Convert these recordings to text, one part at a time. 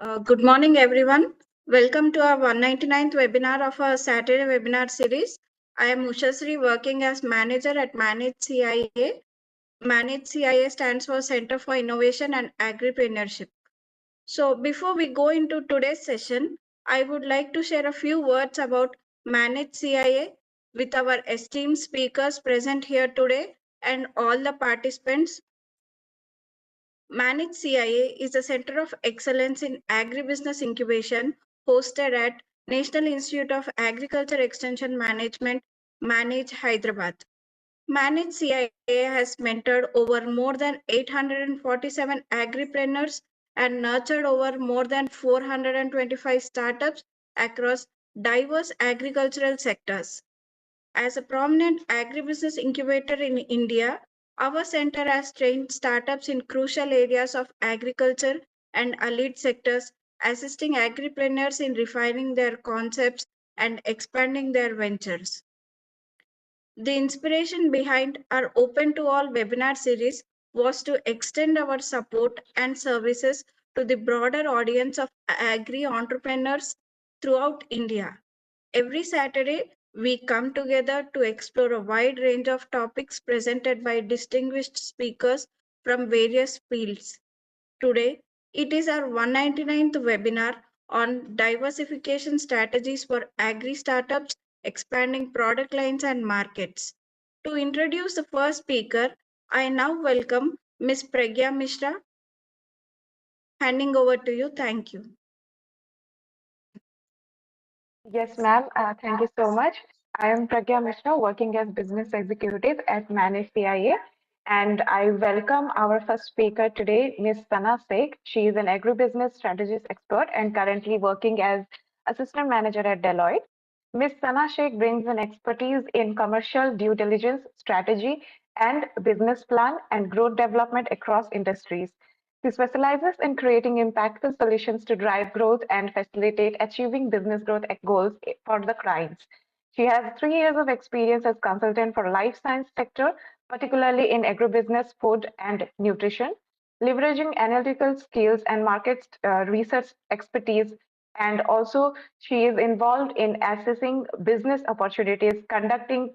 Good morning, everyone. Welcome to our 199th webinar of our Saturday webinar series. I am Ushasri, working as manager at Manage CIA. Manage CIA stands for Center for Innovation and Agripreneurship. So before we go into today's session, I would like to share a few words about Manage CIA with our esteemed speakers present here today and all the participants. Manage CIA is a center of excellence in agribusiness incubation hosted at National Institute of Agriculture Extension Management, Manage Hyderabad. Manage CIA has mentored over more than 847 agripreneurs and nurtured over more than 425 startups across diverse agricultural sectors. As a prominent agribusiness incubator in India, our center has trained startups in crucial areas of agriculture and allied sectors, assisting agripreneurs in refining their concepts and expanding their ventures. The inspiration behind our Open to All webinar series was to extend our support and services to the broader audience of agri entrepreneurs throughout India. Every Saturday, we come together to explore a wide range of topics presented by distinguished speakers from various fields. Today, it is our 199th webinar on diversification strategies for agri-startups, expanding product lines and markets. To introduce the first speaker, I now welcome Ms. Pragya Mishra. Handing over to you. Thank you. Yes, ma'am. Thank you so much. I am Pragya Mishra, working as business executive at Manage CIA, and I welcome our first speaker today, Ms. Sana Sheikh. She is an agribusiness strategist expert and currently working as assistant manager at Deloitte. Ms. Sana Sheikh brings an expertise in commercial due diligence, strategy, and business plan and growth development across industries. She specializes in creating impactful solutions to drive growth and facilitate achieving business growth goals for the clients. She has 3 years of experience as consultant for life science sector, particularly in agribusiness, food, and nutrition, leveraging analytical skills and market research expertise. And also, she is involved in assessing business opportunities, conducting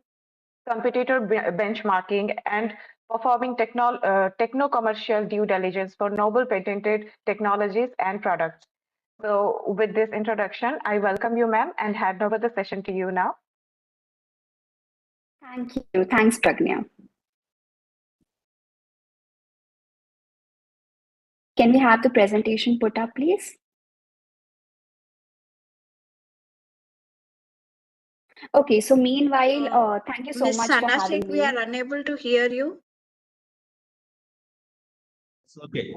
competitor benchmarking, and performing techno-commercial due diligence for novel patented technologies and products. So with this introduction, I welcome you, ma'am, and hand over the session to you now. Thank you. Thanks, Pragya. Can we have the presentation put up, please? Okay, so meanwhile, thank you so Ms. much Sana for having Sheikh, me. we are unable to hear you. Okay.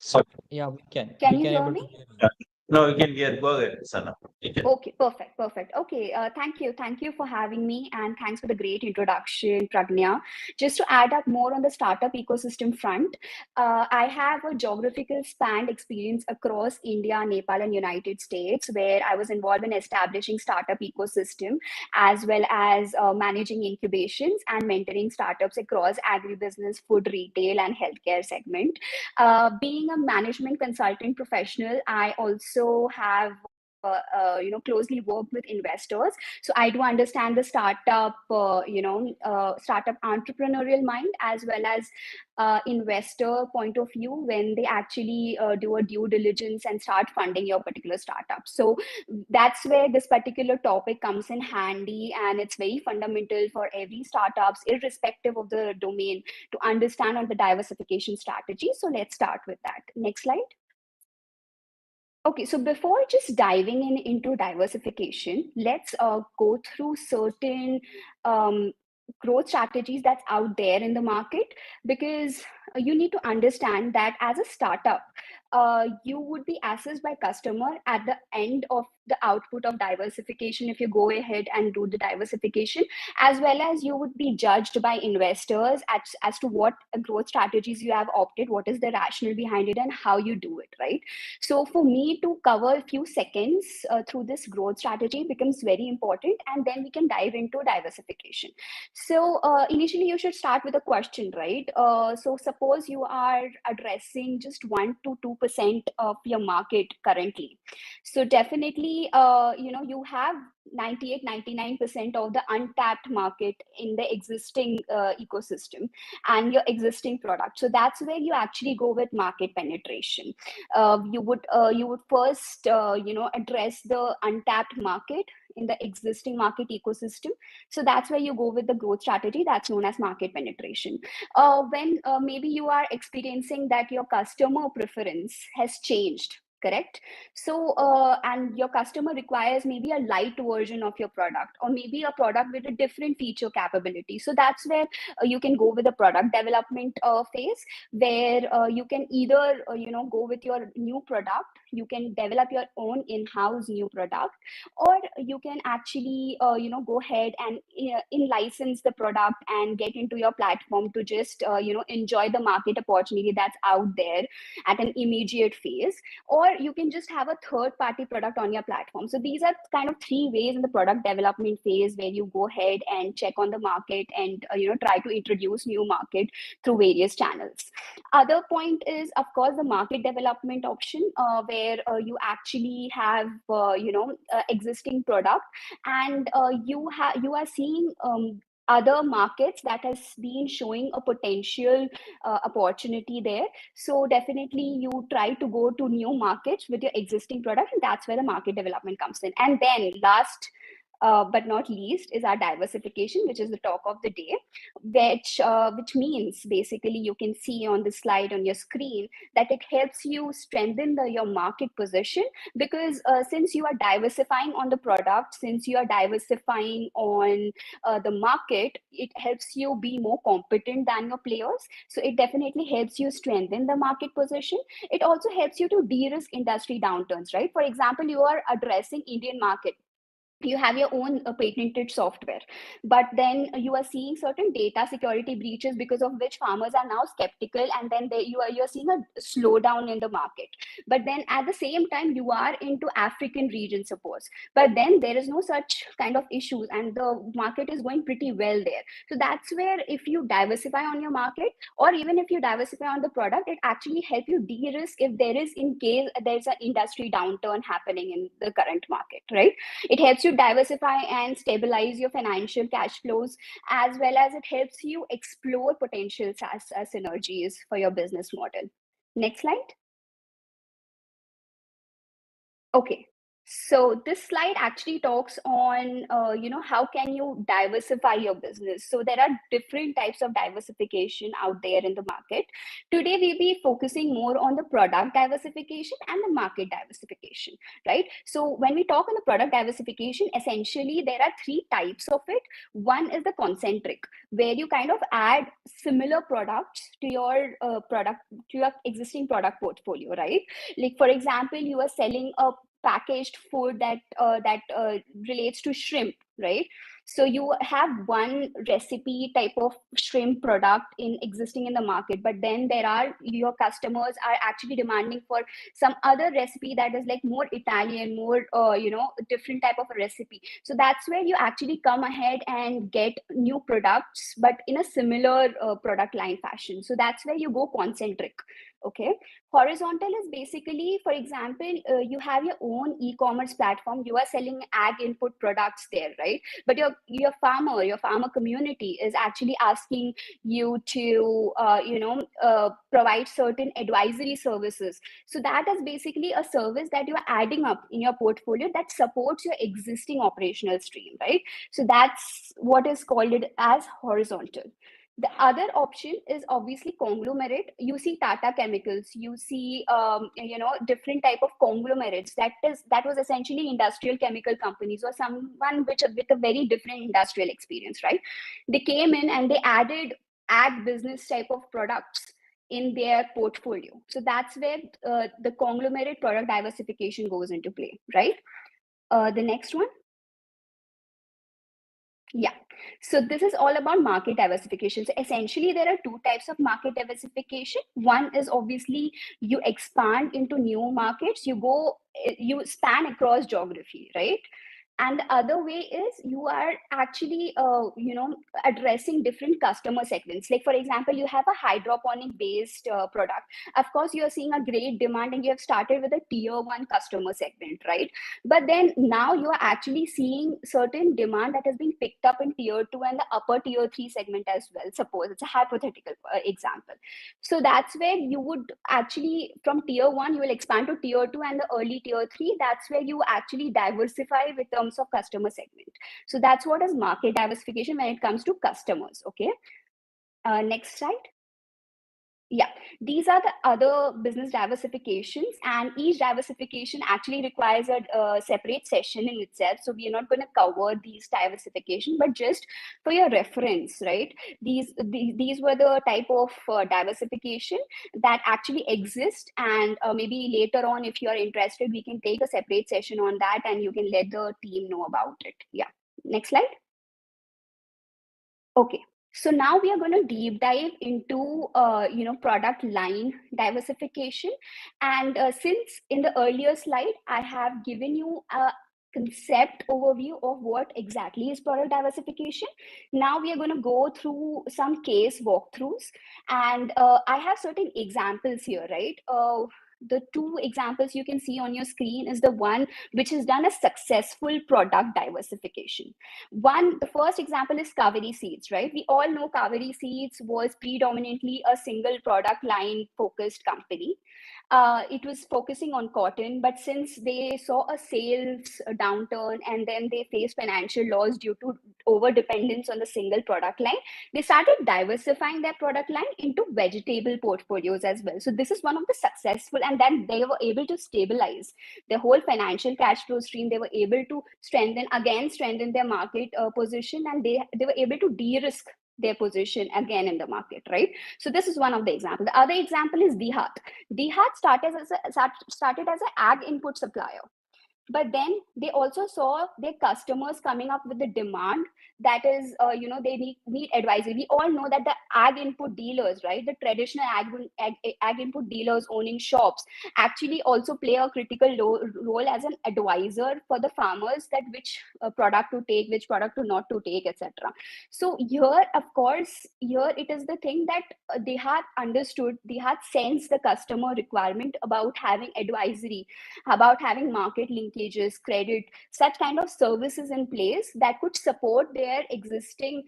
So yeah, we can. Can we you can hear able me? to hear you. No, you can hear. Go ahead, Sana. Okay, perfect. Okay, thank you for having me, and thanks for the great introduction, Pragya. Just to add up more on the startup ecosystem front, I have a geographical span experience across India, Nepal, and United States, where I was involved in establishing startup ecosystem as well as managing incubations and mentoring startups across agribusiness, food, retail, and healthcare segment. Being a management consultant professional, I also have closely worked with investors, so I do understand the startup startup entrepreneurial mind as well as investor point of view when they actually do a due diligence and start funding your particular startup. So that's where this particular topic comes in handy, and it's very fundamental for every startups irrespective of the domain to understand on the diversification strategy. So let's start with that. Next slide. Okay, so before just diving into diversification, let's go through certain growth strategies that's out there in the market, because you need to understand that as a startup, you would be assessed by customer at the end of the output of diversification if you go ahead and do the diversification, as well as you would be judged by investors as to what growth strategies you have opted, what is the rationale behind it, and how you do it, right? So for me to cover a few seconds through this growth strategy becomes very important, and then we can dive into diversification. So initially you should start with a question, right? So suppose you are addressing just 1 to 2% of your market currently. So definitely, you have 98-99% of the untapped market in the existing ecosystem and your existing product. So that's where you actually go with market penetration. You would first address the untapped market in the existing market ecosystem. So that's where you go with the growth strategy that's known as market penetration. When maybe you are experiencing that your customer preference has changed, correct? So and your customer requires maybe a light version of your product, or maybe a product with a different feature capability. So that's where you can go with the product development phase, where you can either go with your new product, you can develop your own in-house new product, or you can actually go ahead and in license the product and get into your platform to just enjoy the market opportunity that's out there at an immediate phase, or you can just have a third party product on your platform. So these are kind of three ways in the product development phase where you go ahead and check on the market and try to introduce new market through various channels. Other point is, of course, the market development option, where you actually have existing product, and you are seeing other markets that has been showing a potential opportunity there. So definitely you try to go to new markets with your existing product, and that's where the market development comes in. And then last but not least is our diversification, which is the talk of the day, which means basically you can see on the slide on your screen that it helps you strengthen your market position, because since you are diversifying on the product, since you are diversifying on the market, it helps you be more competent than your players. So it definitely helps you strengthen the market position. It also helps you to de-risk industry downturns, right? For example, you are addressing Indian market, you have your own patented software, but then you are seeing certain data security breaches because of which farmers are now skeptical, and then you're seeing a slowdown in the market. But then at the same time you are into African region, suppose, but then there is no such kind of issues and the market is going pretty well there. So that's where if you diversify on your market, or even if you diversify on the product, it actually helps you de-risk if there is, in case there's an industry downturn happening in the current market, right? It helps you diversify and stabilize your financial cash flows, as well as it helps you explore potential synergies for your business model. Next slide. Okay. So this slide actually talks on, how can you diversify your business? So there are different types of diversification out there in the market. Today, we'll be focusing more on the product diversification and the market diversification, right? So when we talk on the product diversification, essentially there are three types of it. One is the concentric, where you kind of add similar products to your existing product portfolio, right? Like for example, you are selling a packaged food that relates to shrimp, right? So you have one recipe type of shrimp product existing in the market, but then your customers are actually demanding for some other recipe that is like more Italian, more different type of a recipe. So that's where you actually come ahead and get new products, but in a similar product line fashion. So that's where you go concentric. Okay. Horizontal is basically, for example, you have your own e-commerce platform, you are selling ag input products there, right? But your farmer community is actually asking you to provide certain advisory services. So that is basically a service that you are adding up in your portfolio that supports your existing operational stream, right? So that's what is called it as horizontal. The other option is obviously conglomerate. You see Tata Chemicals, you see different type of conglomerates. That was essentially industrial chemical companies, or someone with a very different industrial experience, right? They came in and they added ag business type of products in their portfolio. So that's where the conglomerate product diversification goes into play, right? The next one. Yeah. So this is all about market diversification. So essentially there are two types of market diversification. One is obviously you expand into new markets, you span across geography, right? And the other way is you are actually, addressing different customer segments. Like for example, you have a hydroponic based product. Of course, you are seeing a great demand and you have started with a tier 1 customer segment, right? But then now you are actually seeing certain demand that has been picked up in tier 2 and the upper tier 3 segment as well. Suppose it's a hypothetical example. So that's where you would actually, from tier 1, you will expand to tier 2 and the early tier 3. That's where you actually diversify with terms of customer segment. So that's what is market diversification when it comes to customers. Okay. Next slide. Yeah, these are the other business diversifications, and each diversification actually requires a separate session in itself. So we are not going to cover these diversification, but just for your reference, right? These were the type of diversification that actually exist, and maybe later on, if you are interested, we can take a separate session on that, and you can let the team know about it. Yeah, next slide. Okay. So now we are going to deep dive into, product line diversification. And since in the earlier slide, I have given you a concept overview of what exactly is product diversification. Now we are going to go through some case walkthroughs, and I have certain examples here, right? The two examples you can see on your screen is the one which has done a successful product diversification. The first example is Kaveri Seeds, right? We all know Kaveri Seeds was predominantly a single product line focused company. It was focusing on cotton, but since they saw a sales downturn and then they faced financial loss due to over dependence on the single product line, they started diversifying their product line into vegetable portfolios as well. So this is one of the successful, and then they were able to stabilize their whole financial cash flow stream. They were able to strengthen their market position, and they were able to de-risk their position again in the market, right? So this is one of the examples. The other example is Dihat. Dihat started as an ag input supplier, but then they also saw their customers coming up with the demand that is, they need advisory. We all know that the ag input dealers, right, the traditional ag input dealers owning shops actually also play a critical role as an advisor for the farmers, that which product to take, which product to not to take, etc. So here, of course, here it is the thing that they had sensed the customer requirement about having advisory, about having market linkages, credit, such kind of services in place that could support their existing,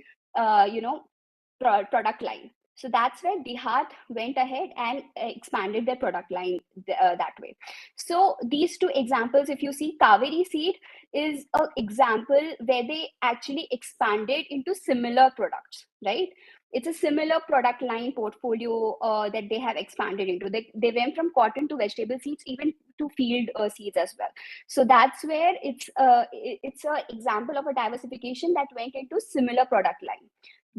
product line. So that's where Dihat went ahead and expanded their product line that way. So these two examples, if you see, Kaveri Seed is an example where they actually expanded into similar products, right? It's a similar product line portfolio that they have expanded into. They went from cotton to vegetable seeds, even to field seeds as well. So that's where it's an example of a diversification that went into similar product line.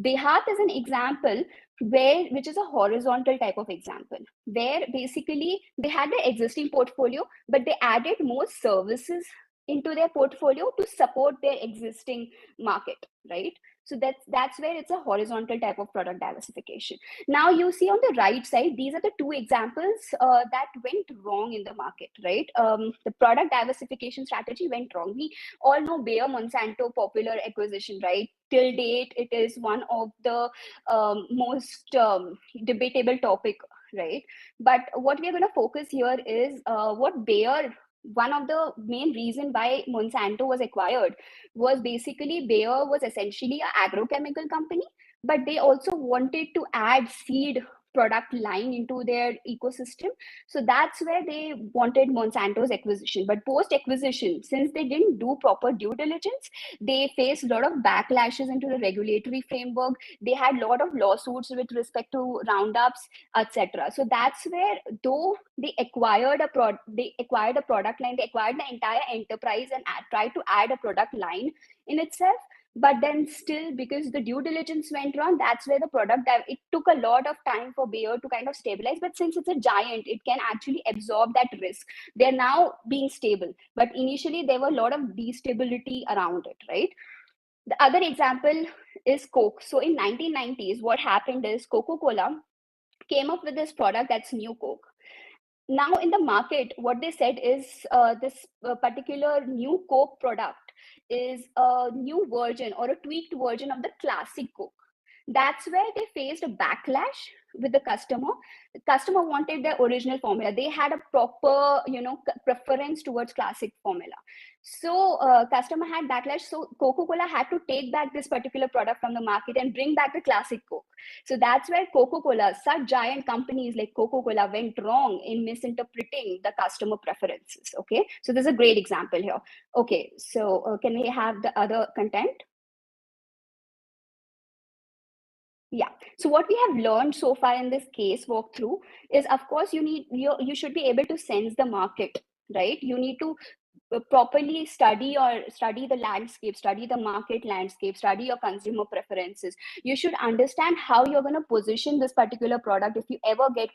Dihat is an example which is a horizontal type of example, where basically they had the existing portfolio, but they added more services into their portfolio to support their existing market, right? So that's where it's a horizontal type of product diversification. Now you see on the right side, these are the two examples that went wrong in the market, right? The product diversification strategy went wrong. We all know Bayer Monsanto popular acquisition, right? Till date, it is one of the most debatable topic, right? But what we are going to focus here is what Bayer, one of the main reason why Monsanto was acquired was basically Bayer was essentially an agrochemical company, but they also wanted to add seed product line into their ecosystem. So that's where they wanted Monsanto's acquisition. But post acquisition, since they didn't do proper due diligence, they faced a lot of backlashes into the regulatory framework. They had a lot of lawsuits with respect to roundups, etc. So that's where, though they acquired a product line, they acquired the entire enterprise and tried to add a product line in itself. But then still, because the due diligence went wrong, that's where the product, it took a lot of time for Bayer to kind of stabilize. But since it's a giant, it can actually absorb that risk. They're now being stable. But initially, there were a lot of destability around it, right? The other example is Coke. So in 1990s, what happened is Coca-Cola came up with this product that's New Coke. Now in the market, what they said is this particular New Coke product is a new version or a tweaked version of the classic Coke. That's where they faced a backlash with the customer. The customer wanted their original formula. They had a proper, preference towards classic formula. So customer had backlash. So Coca-Cola had to take back this particular product from the market and bring back the classic Coke. So that's where Coca-Cola, such giant companies like Coca-Cola, went wrong in misinterpreting the customer preferences. Okay, so this is a great example here. Okay, so can we have the other content? Yeah. So what we have learned so far in this case walkthrough is, of course, you should be able to sense the market, right? You need to properly study the landscape, study the market landscape, study your consumer preferences. You should understand how you're going to position this particular product. If you ever get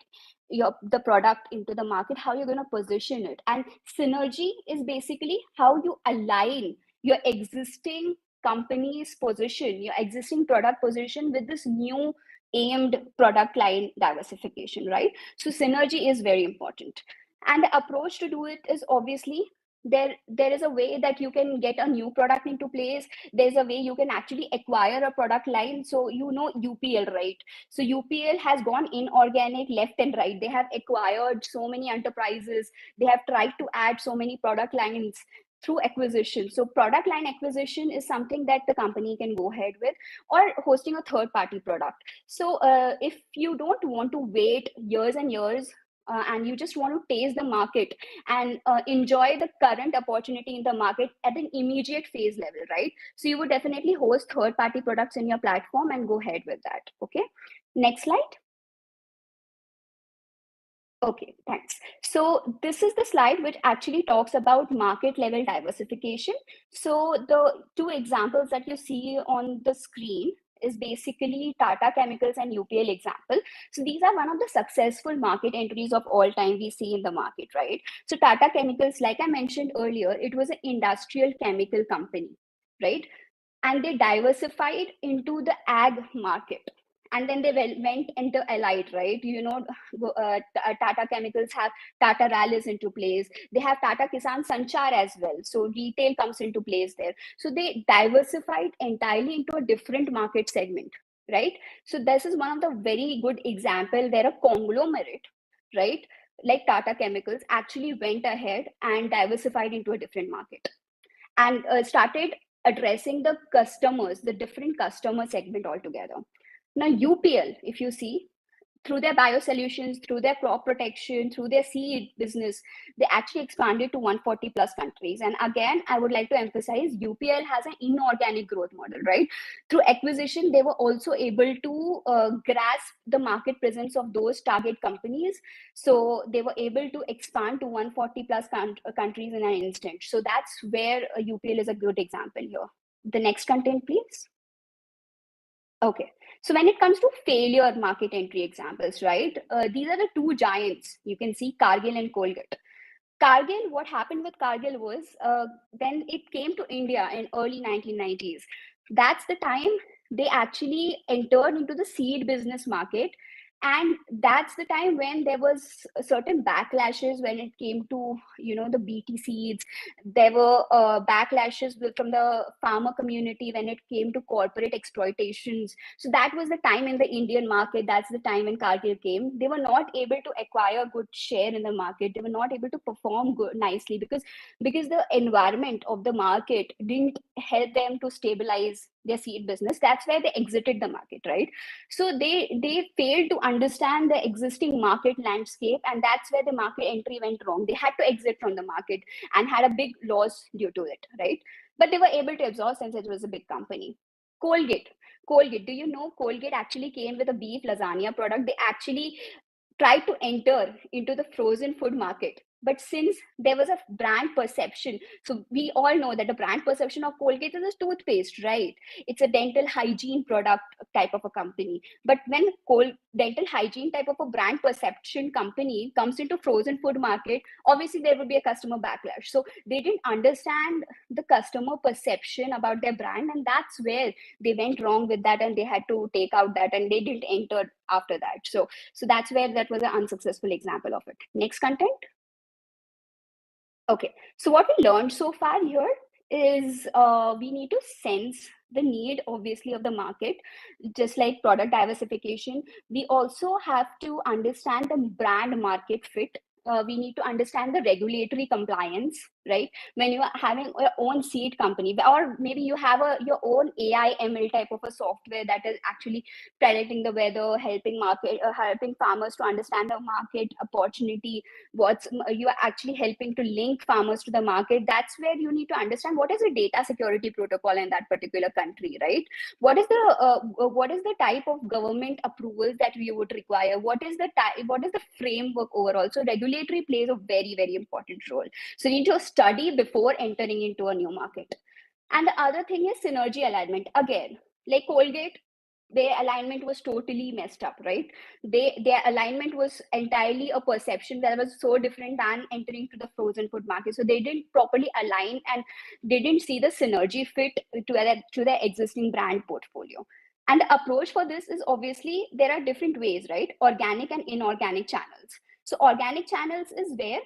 the product into the market, how you're going to position it. And synergy is basically how you align your existing company's position, your existing product position with this new aimed product line diversification, right? So synergy is very important. And the approach to do it is obviously there is a way that you can get a new product into place. There's a way you can actually acquire a product line. So UPL, right? So UPL has gone inorganic left and right. They have acquired so many enterprises. They have tried to add so many product lines through acquisition. So product line acquisition is something that the company can go ahead with, or hosting a third party product. So if you don't want to wait years and years, and you just want to taste the market and enjoy the current opportunity in the market at an immediate phase level, right? So you would definitely host third party products in your platform and go ahead with that. Okay, next slide. Okay, thanks. So this is the slide which actually talks about market level diversification. So the two examples that you see on the screen is basically Tata Chemicals and UPL example. So these are one of the successful market entries of all time we see in the market, right? So Tata Chemicals, like I mentioned earlier, it was an industrial chemical company, right? And they diversified into the ag market. And then they went into Allied, right? Tata Chemicals have Tata Rallis into place. They have Tata Kisan Sanchar as well. So retail comes into place there. So they diversified entirely into a different market segment, right? So this is one of the very good example where a conglomerate, right, like Tata Chemicals actually went ahead and diversified into a different market and started addressing the customers, the different customer segment altogether. Now, UPL, if you see, through their biosolutions, through their crop protection, through their seed business, they actually expanded to 140 plus countries. And again, I would like to emphasize UPL has an inorganic growth model, right? Through acquisition, they were also able to grasp the market presence of those target companies. So they were able to expand to 140 plus countries in an instant. So that's where UPL is a good example here. The next content, please. Okay, so when it comes to failure market entry examples, right? These are the two giants. You can see Cargill and Colgate. Cargill, what happened with Cargill was when it came to India in early 1990s, that's the time they actually entered into the seed business market. And that's the time when there was certain backlashes when it came to, the BT seeds. There were backlashes from the farmer community when it came to corporate exploitations. So that was the time in the Indian market. That's the time when Cargill came. They were not able to acquire good share in the market. They were not able to perform nicely because the environment of the market didn't help them to stabilize their seed business. That's where they exited the market, right? So they failed to understand the existing market landscape, and that's where the market entry went wrong. They had to exit from the market and had a big loss due to it, right? But they were able to absorb since it was a big company. Colgate, do you know Colgate actually came with a beef lasagna product? They actually tried to enter into the frozen food market. But since there was a brand perception, so we all know that the brand perception of Colgate is a toothpaste, right? It's a dental hygiene product type of a company. But when dental hygiene type of a brand perception company comes into frozen food market, obviously there will be a customer backlash. So they didn't understand the customer perception about their brand, and that's where they went wrong with that, and they had to take out that, and they didn't enter after that. So that's where that was an unsuccessful example of it. Next content. Okay, so what we learned so far here is we need to sense the need, obviously, of the market, just like product diversification. We also have to understand the brand market fit. We need to understand the regulatory compliance, right? When you are having your own seed company, or maybe you have your own AI ML type of a software that is actually predicting the weather, helping farmers to understand the market opportunity, you are actually helping to link farmers to the market. That's where you need to understand what is the data security protocol in that particular country, right? What is the type of government approvals that we would require? What is the framework overall? So regulatory plays a very, very important role. So you need to study before entering into a new market. And the other thing is synergy alignment. Again, like Colgate, their alignment was totally messed up, right? Their alignment was entirely a perception that was so different than entering to the frozen food market. So they didn't properly align, and they didn't see the synergy fit to their existing brand portfolio. And the approach for this is, obviously, there are different ways, right? Organic and inorganic channels. So organic channels is where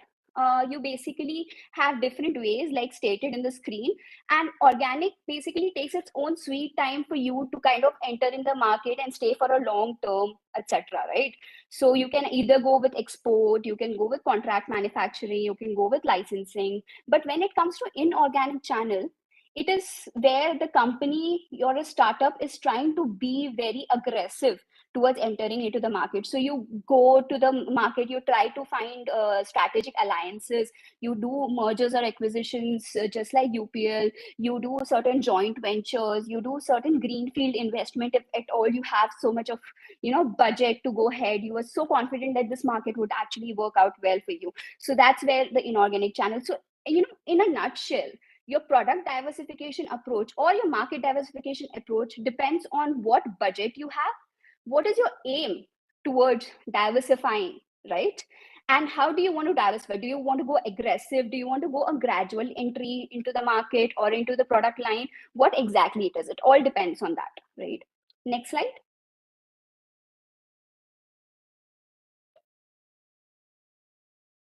you basically have different ways, like stated in the screen. And organic basically takes its own sweet time for you to kind of enter in the market and stay for a long term, etc., right? So you can either go with export, you can go with contract manufacturing, you can go with licensing. But when it comes to inorganic channel, it is where the company, you're a startup, is trying to be very aggressive towards entering into the market. So you go to the market, you try to find strategic alliances, you do mergers or acquisitions, just like UPL, you do certain joint ventures, you do certain greenfield investment. If at all you have so much of budget to go ahead, you are so confident that this market would actually work out well for you. So that's where the inorganic channel. So in a nutshell, your product diversification approach or your market diversification approach depends on what budget you have, what is your aim towards diversifying, right? And how do you want to diversify? Do you want to go aggressive? Do you want to go a gradual entry into the market or into the product line? What exactly it is? It all depends on that, right? Next slide.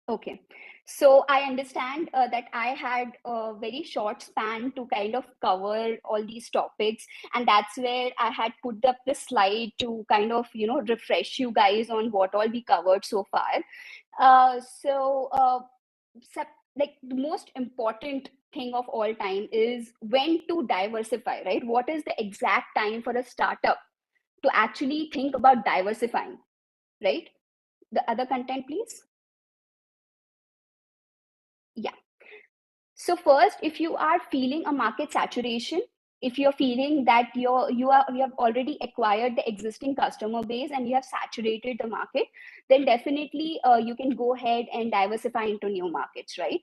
Okay, so I understand that I had a very short span to kind of cover all these topics, and that's where I had put up this slide to kind of refresh you guys on what all we covered so far. Like the most important thing of all time is when to diversify, right? What is the exact time for a startup to actually think about diversifying, right? The other content, please. Yeah. So first, if you are feeling a market saturation, if you're feeling that you have already acquired the existing customer base and you have saturated the market, then definitely you can go ahead and diversify into new markets, right?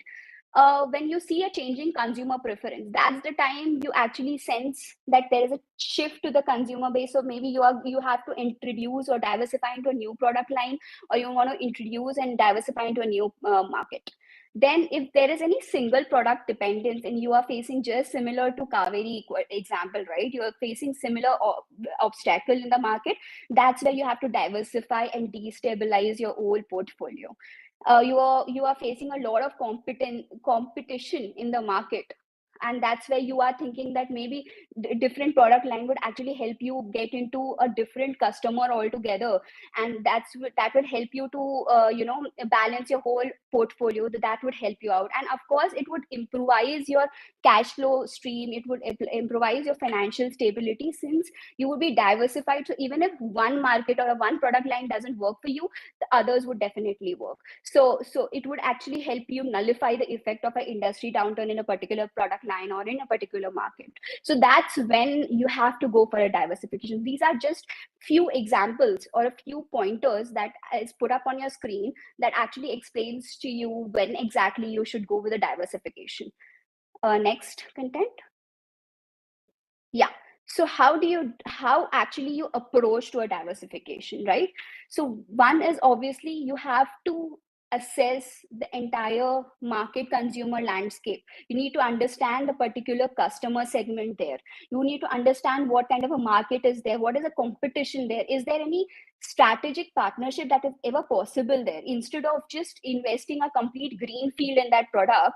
When you see a changing consumer preference, that's the time you actually sense that there is a shift to the consumer base. So maybe you have to introduce or diversify into a new product line, or you want to introduce and diversify into a new market. Then if there is any single product dependence and you are facing just similar to Kaveri example, right? You are facing similar obstacle in the market, that's where you have to diversify and destabilize your whole portfolio. You are facing a lot of competition in the market, and that's where you are thinking that maybe different product line would actually help you get into a different customer altogether, and that would help you to balance your whole portfolio. That would help you out, and of course it would improvise your cash flow stream, it would improvise your financial stability, since you would be diversified. So even if one market or one product line doesn't work for you, the others would definitely work. So it would actually help you nullify the effect of an industry downturn in a particular product line or in a particular market. So that's when you have to go for a diversification. These are just few examples or a few pointers that is put up on your screen that actually explains to you when exactly you should go with a diversification. Next content. Yeah. So how actually you approach to a diversification, right? So one is, obviously, you have to assess the entire market consumer landscape. You need to understand the particular customer segment there. You need to understand what kind of a market is there, what is the competition there, is there any strategic partnership that is ever possible there. Instead of just investing a complete green field in that product,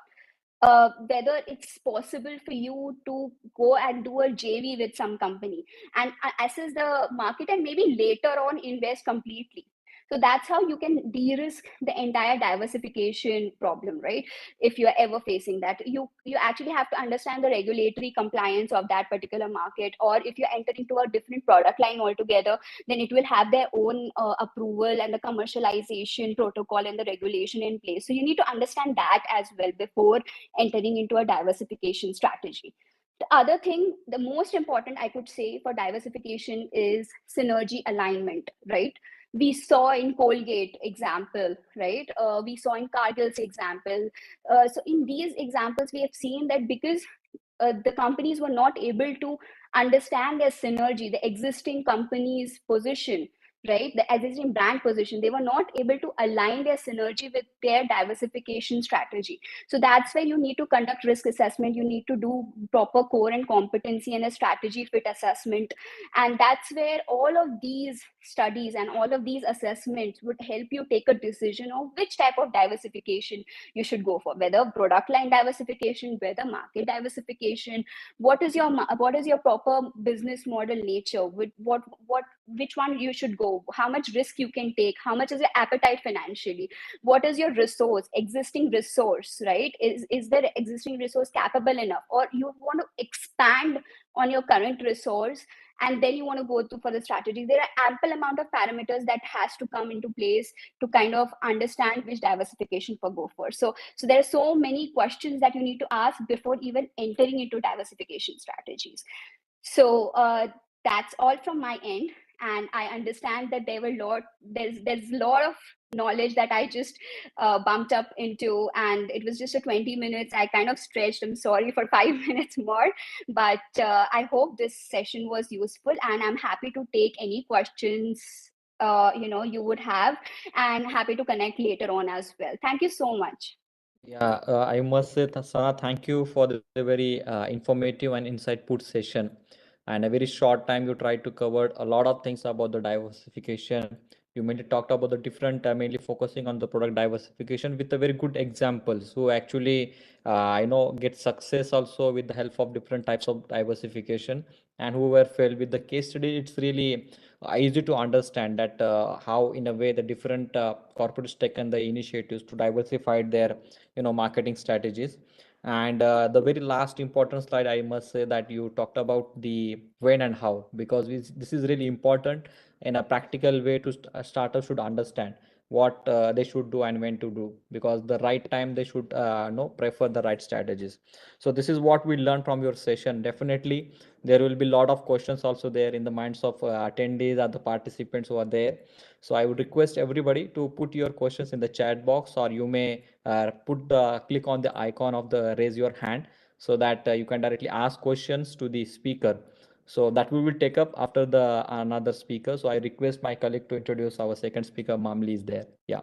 whether it's possible for you to go and do a JV with some company and assess the market and maybe later on invest completely. So that's how you can de-risk the entire diversification problem, right? If you're ever facing that, you actually have to understand the regulatory compliance of that particular market, or if you're entering into a different product line altogether, then it will have their own approval and the commercialization protocol and the regulation in place. So you need to understand that as well before entering into a diversification strategy. The other thing, the most important I could say for diversification is synergy alignment, right? We saw in Colgate example, right? We saw in Cargill's example. So in these examples, we have seen that because the companies were not able to understand their synergy, the existing company's position, right? The existing brand position, they were not able to align their synergy with their diversification strategy. So that's where you need to conduct risk assessment. You need to do proper core and competency and a strategy fit assessment. And that's where all of these studies and all of these assessments would help you take a decision of which type of diversification you should go for, whether product line diversification, whether market diversification, what is your proper business model nature, with which one you should go, how much risk you can take, how much is your appetite financially, what is your existing resource, right? Is the existing resource capable enough, or you want to expand on your current resource and then you want to go for the strategy. There are ample amount of parameters that has to come into place to kind of understand which diversification for go for. So there are so many questions that you need to ask before even entering into diversification strategies. So that's all from my end. And I understand that there's a lot of knowledge that I just bumped up into, and it was just a 20 minutes. I kind of stretched. I'm sorry for 5 minutes more, but I hope this session was useful, and I'm happy to take any questions you would have, and happy to connect later on as well. Thank you so much. Yeah, I must say, Sana, thank you for the very informative and insightful session. And a very short time, you tried to cover a lot of things about the diversification. You mainly talked about the different, mainly focusing on the product diversification with a very good examples who actually, get success also with the help of different types of diversification, and who were failed with the case study. It's really easy to understand that how, in a way, the different corporates taken the initiatives to diversify their marketing strategies. And the very last important slide, I must say that you talked about the when and how, because this is really important in a practical way to startups should understand what they should do and when to do, because the right time they should prefer the right strategies. So this is what we learned from your session. Definitely there will be a lot of questions also there in the minds of attendees or the participants who are there. So I would request everybody to put your questions in the chat box, or you may click on the icon of the raise your hand, so that you can directly ask questions to the speaker. So that we will take up after the another speaker. So I request my colleague to introduce our second speaker. Mamli is there. Yeah.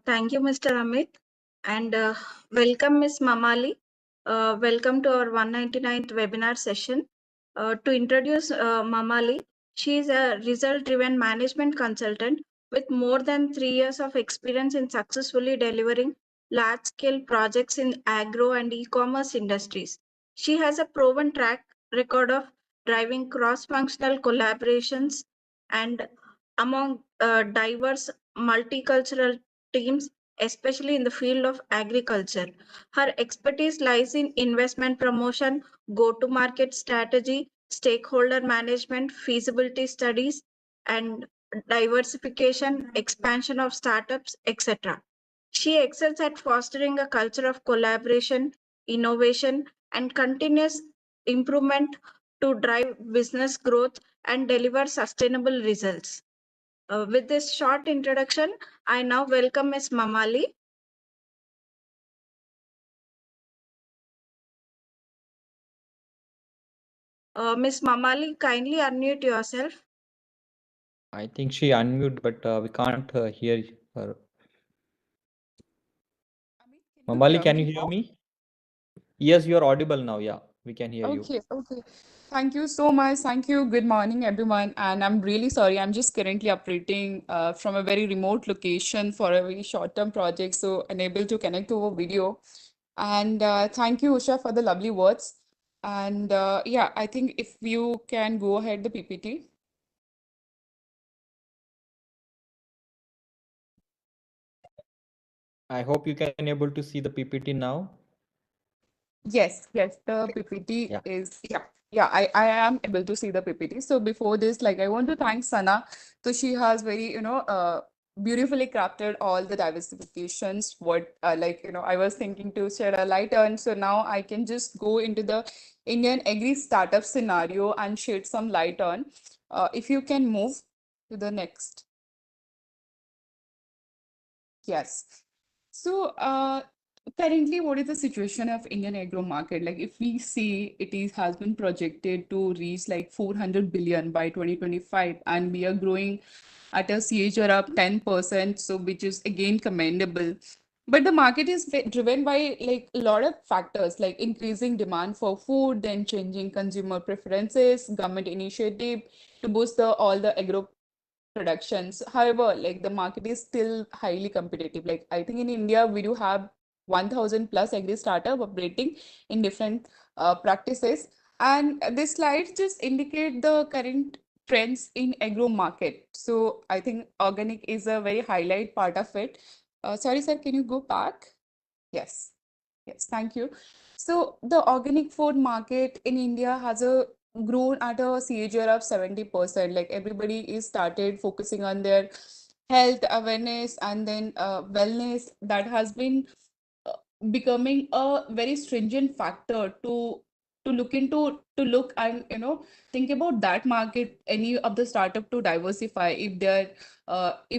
Thank you, Mr. Amit, and welcome, Ms. Mamali. Welcome to our 199th webinar session. To introduce Mamali, she is a result-driven management consultant with more than 3 years of experience in successfully delivering large-scale projects in agro and e-commerce industries. She has a proven track record of driving cross-functional collaborations and among diverse multicultural teams, especially in the field of agriculture. Her expertise lies in investment promotion, go-to-market strategy, stakeholder management, feasibility studies, and diversification, expansion of startups, etc. She excels at fostering a culture of collaboration, innovation, and continuous improvement to drive business growth and deliver sustainable results. With this short introduction, I now welcome Ms. Mamali. Ms. Mamali, kindly unmute yourself. I think she unmute, but we can't hear her. Mamali, can you hear me? Yes, you are audible now. Yeah. We can hear you. Okay. Thank you so much. Thank you. Good morning, everyone. And I'm really sorry. I'm just currently operating from a very remote location for a very short-term project, so unable to connect over video. And thank you, Usha, for the lovely words. And yeah, I think if you can go ahead the PPT. I hope you can able to see the PPT now. Yes, the PPT Yeah. is, yeah, I am able to see the PPT. So before this, like, I want to thank Sana. So she has very, beautifully crafted all the diversifications. What, I was thinking to shed a light on. So now I can just go into the Indian agri startup scenario and shed some light on. If you can move to the next. Yes. So, currently, what is the situation of Indian agro market? Like, if we see has been projected to reach like 400 billion by 2025, and we are growing at a CAGR of 10%, so which is again commendable. But the market is driven by like a lot of factors, like increasing demand for food, then changing consumer preferences, government initiative to boost all the agro productions. However, like the market is still highly competitive. Like I think in India, we do have 1,000 plus agri startup operating in different practices. And this slide just indicate the current trends in agro market. So I think organic is a very highlight part of it. Sorry, sir, can you go back? Yes. Yes, thank you. So the organic food market in India has a grown at a CAGR of 70%. Like everybody is started focusing on their health awareness and then wellness. That has been uh, becoming a very stringent factor to look and think about that market, any of the startup to diversify if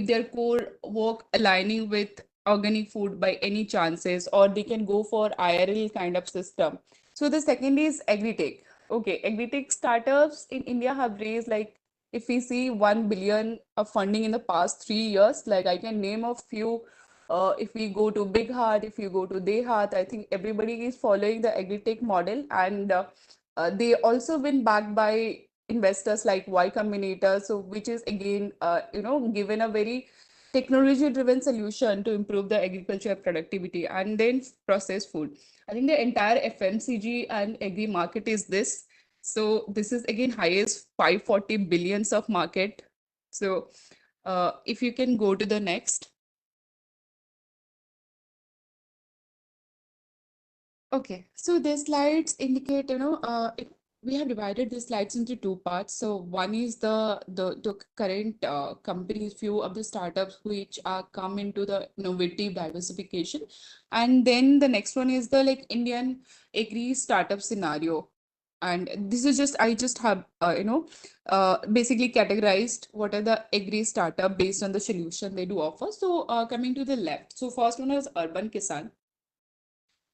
their core work aligning with organic food by any chances, or they can go for IRL kind of system. So the second is agritech. Okay, agritech startups in India have raised, like, if we see 1 billion of funding in the past 3 years, like I can name a few. If we go to Big Heart, if you go to Dehat, I think everybody is following the agritech model, and they also been backed by investors like Y Combinator, so which is again, given a very technology-driven solution to improve the agriculture productivity, and then processed food. I think the entire FMCG and agri market is this. So this is again highest 540 billions of market. So if you can go to the next. Okay, so the slides indicate, we have divided the slides into two parts. So one is the current companies, few of the startups which are come into the innovative diversification, and then the next one is the like Indian agri startup scenario. And this is just I just have basically categorized what are the agri startup based on the solution they do offer. So coming to the left, so first one is Urban Kisan.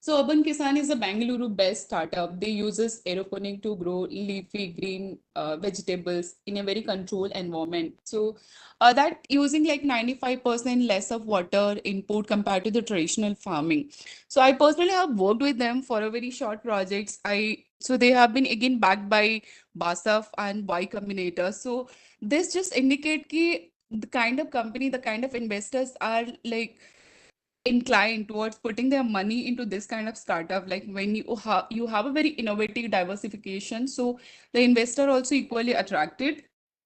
So Urban Kisan is a Bangalore-based startup. They uses aeroponic to grow leafy green vegetables in a very controlled environment. So that using like 95% less of water input compared to the traditional farming. So I personally have worked with them for a very short projects. So they have been again backed by BASF and Y Combinator. So this just indicate ki the kind of company, the kind of investors are like inclined towards putting their money into this kind of startup. Like when you have a very innovative diversification, so the investor also equally attracted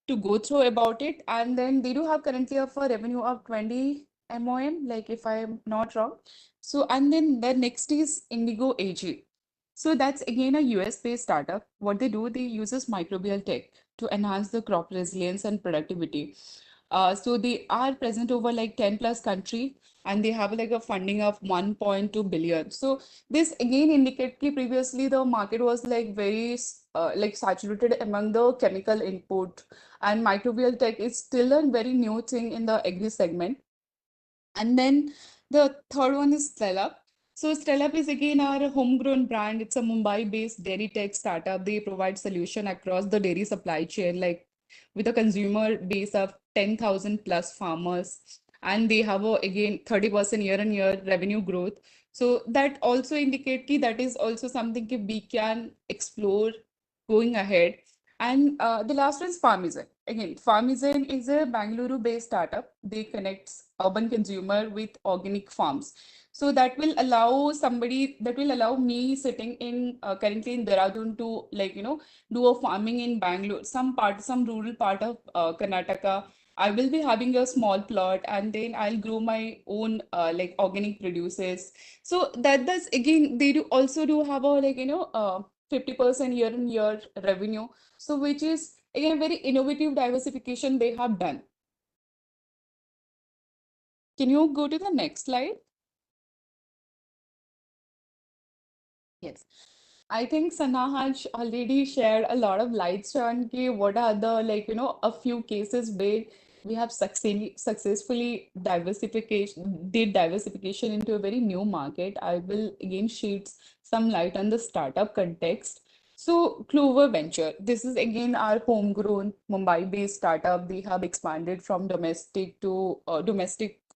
to go through about it. And then they do have currently of a revenue of 20 MOM, like if I am not wrong. So and then the next is Indigo AG. So that's again a US based startup. What they do, they uses microbial tech to enhance the crop resilience and productivity. So they are present over like 10 plus country, and they have like a funding of 1.2 billion. So this again indicate कि previously the market was like very like saturated among the chemical input, and microbial tech is still a very new thing in the agri segment. And then the third one is Stellup. So Stellup is again our homegrown brand. It's a Mumbai-based dairy tech startup. They provide solution across the dairy supply chain, like with a consumer base of 10,000 plus farmers. And they have a, again 30% year-on-year revenue growth. So that also indicate ki that is also something ki we can explore going ahead. And the last one is Farmizen. Again, Farmizen is a Bangalore-based startup. They connects urban consumer with organic farms. So that will allow somebody, that will allow me sitting in currently in Dehradun to like, do a farming in Bangalore, some rural part of Karnataka. I will be having a small plot and then I'll grow my own like organic produces. So that's again, they do also do have a like, 50% year on year revenue. So which is again very innovative diversification they have done. Can you go to the next slide? Yes. I think Sana has already shared a lot of lights on ki what are the like a few cases where we have successfully diversification into a very new market. I will again shed some light on the startup context. So Clover Venture, this is again our homegrown Mumbai-based startup. They have expanded from domestic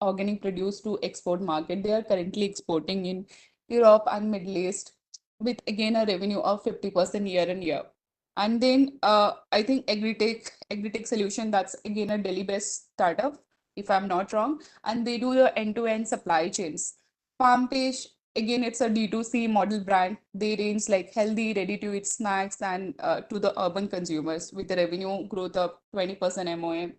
organic produce to export market. They are currently exporting in Europe and Middle East with again a revenue of 50% year on year. And then I think Agritech Solution, that's again a Delhi-based startup, if I'm not wrong, and they do the end-to-end supply chains. FarmPage, again, it's a D2C model brand. They range like healthy, ready-to-eat snacks and to the urban consumers with the revenue growth of 20% MoA.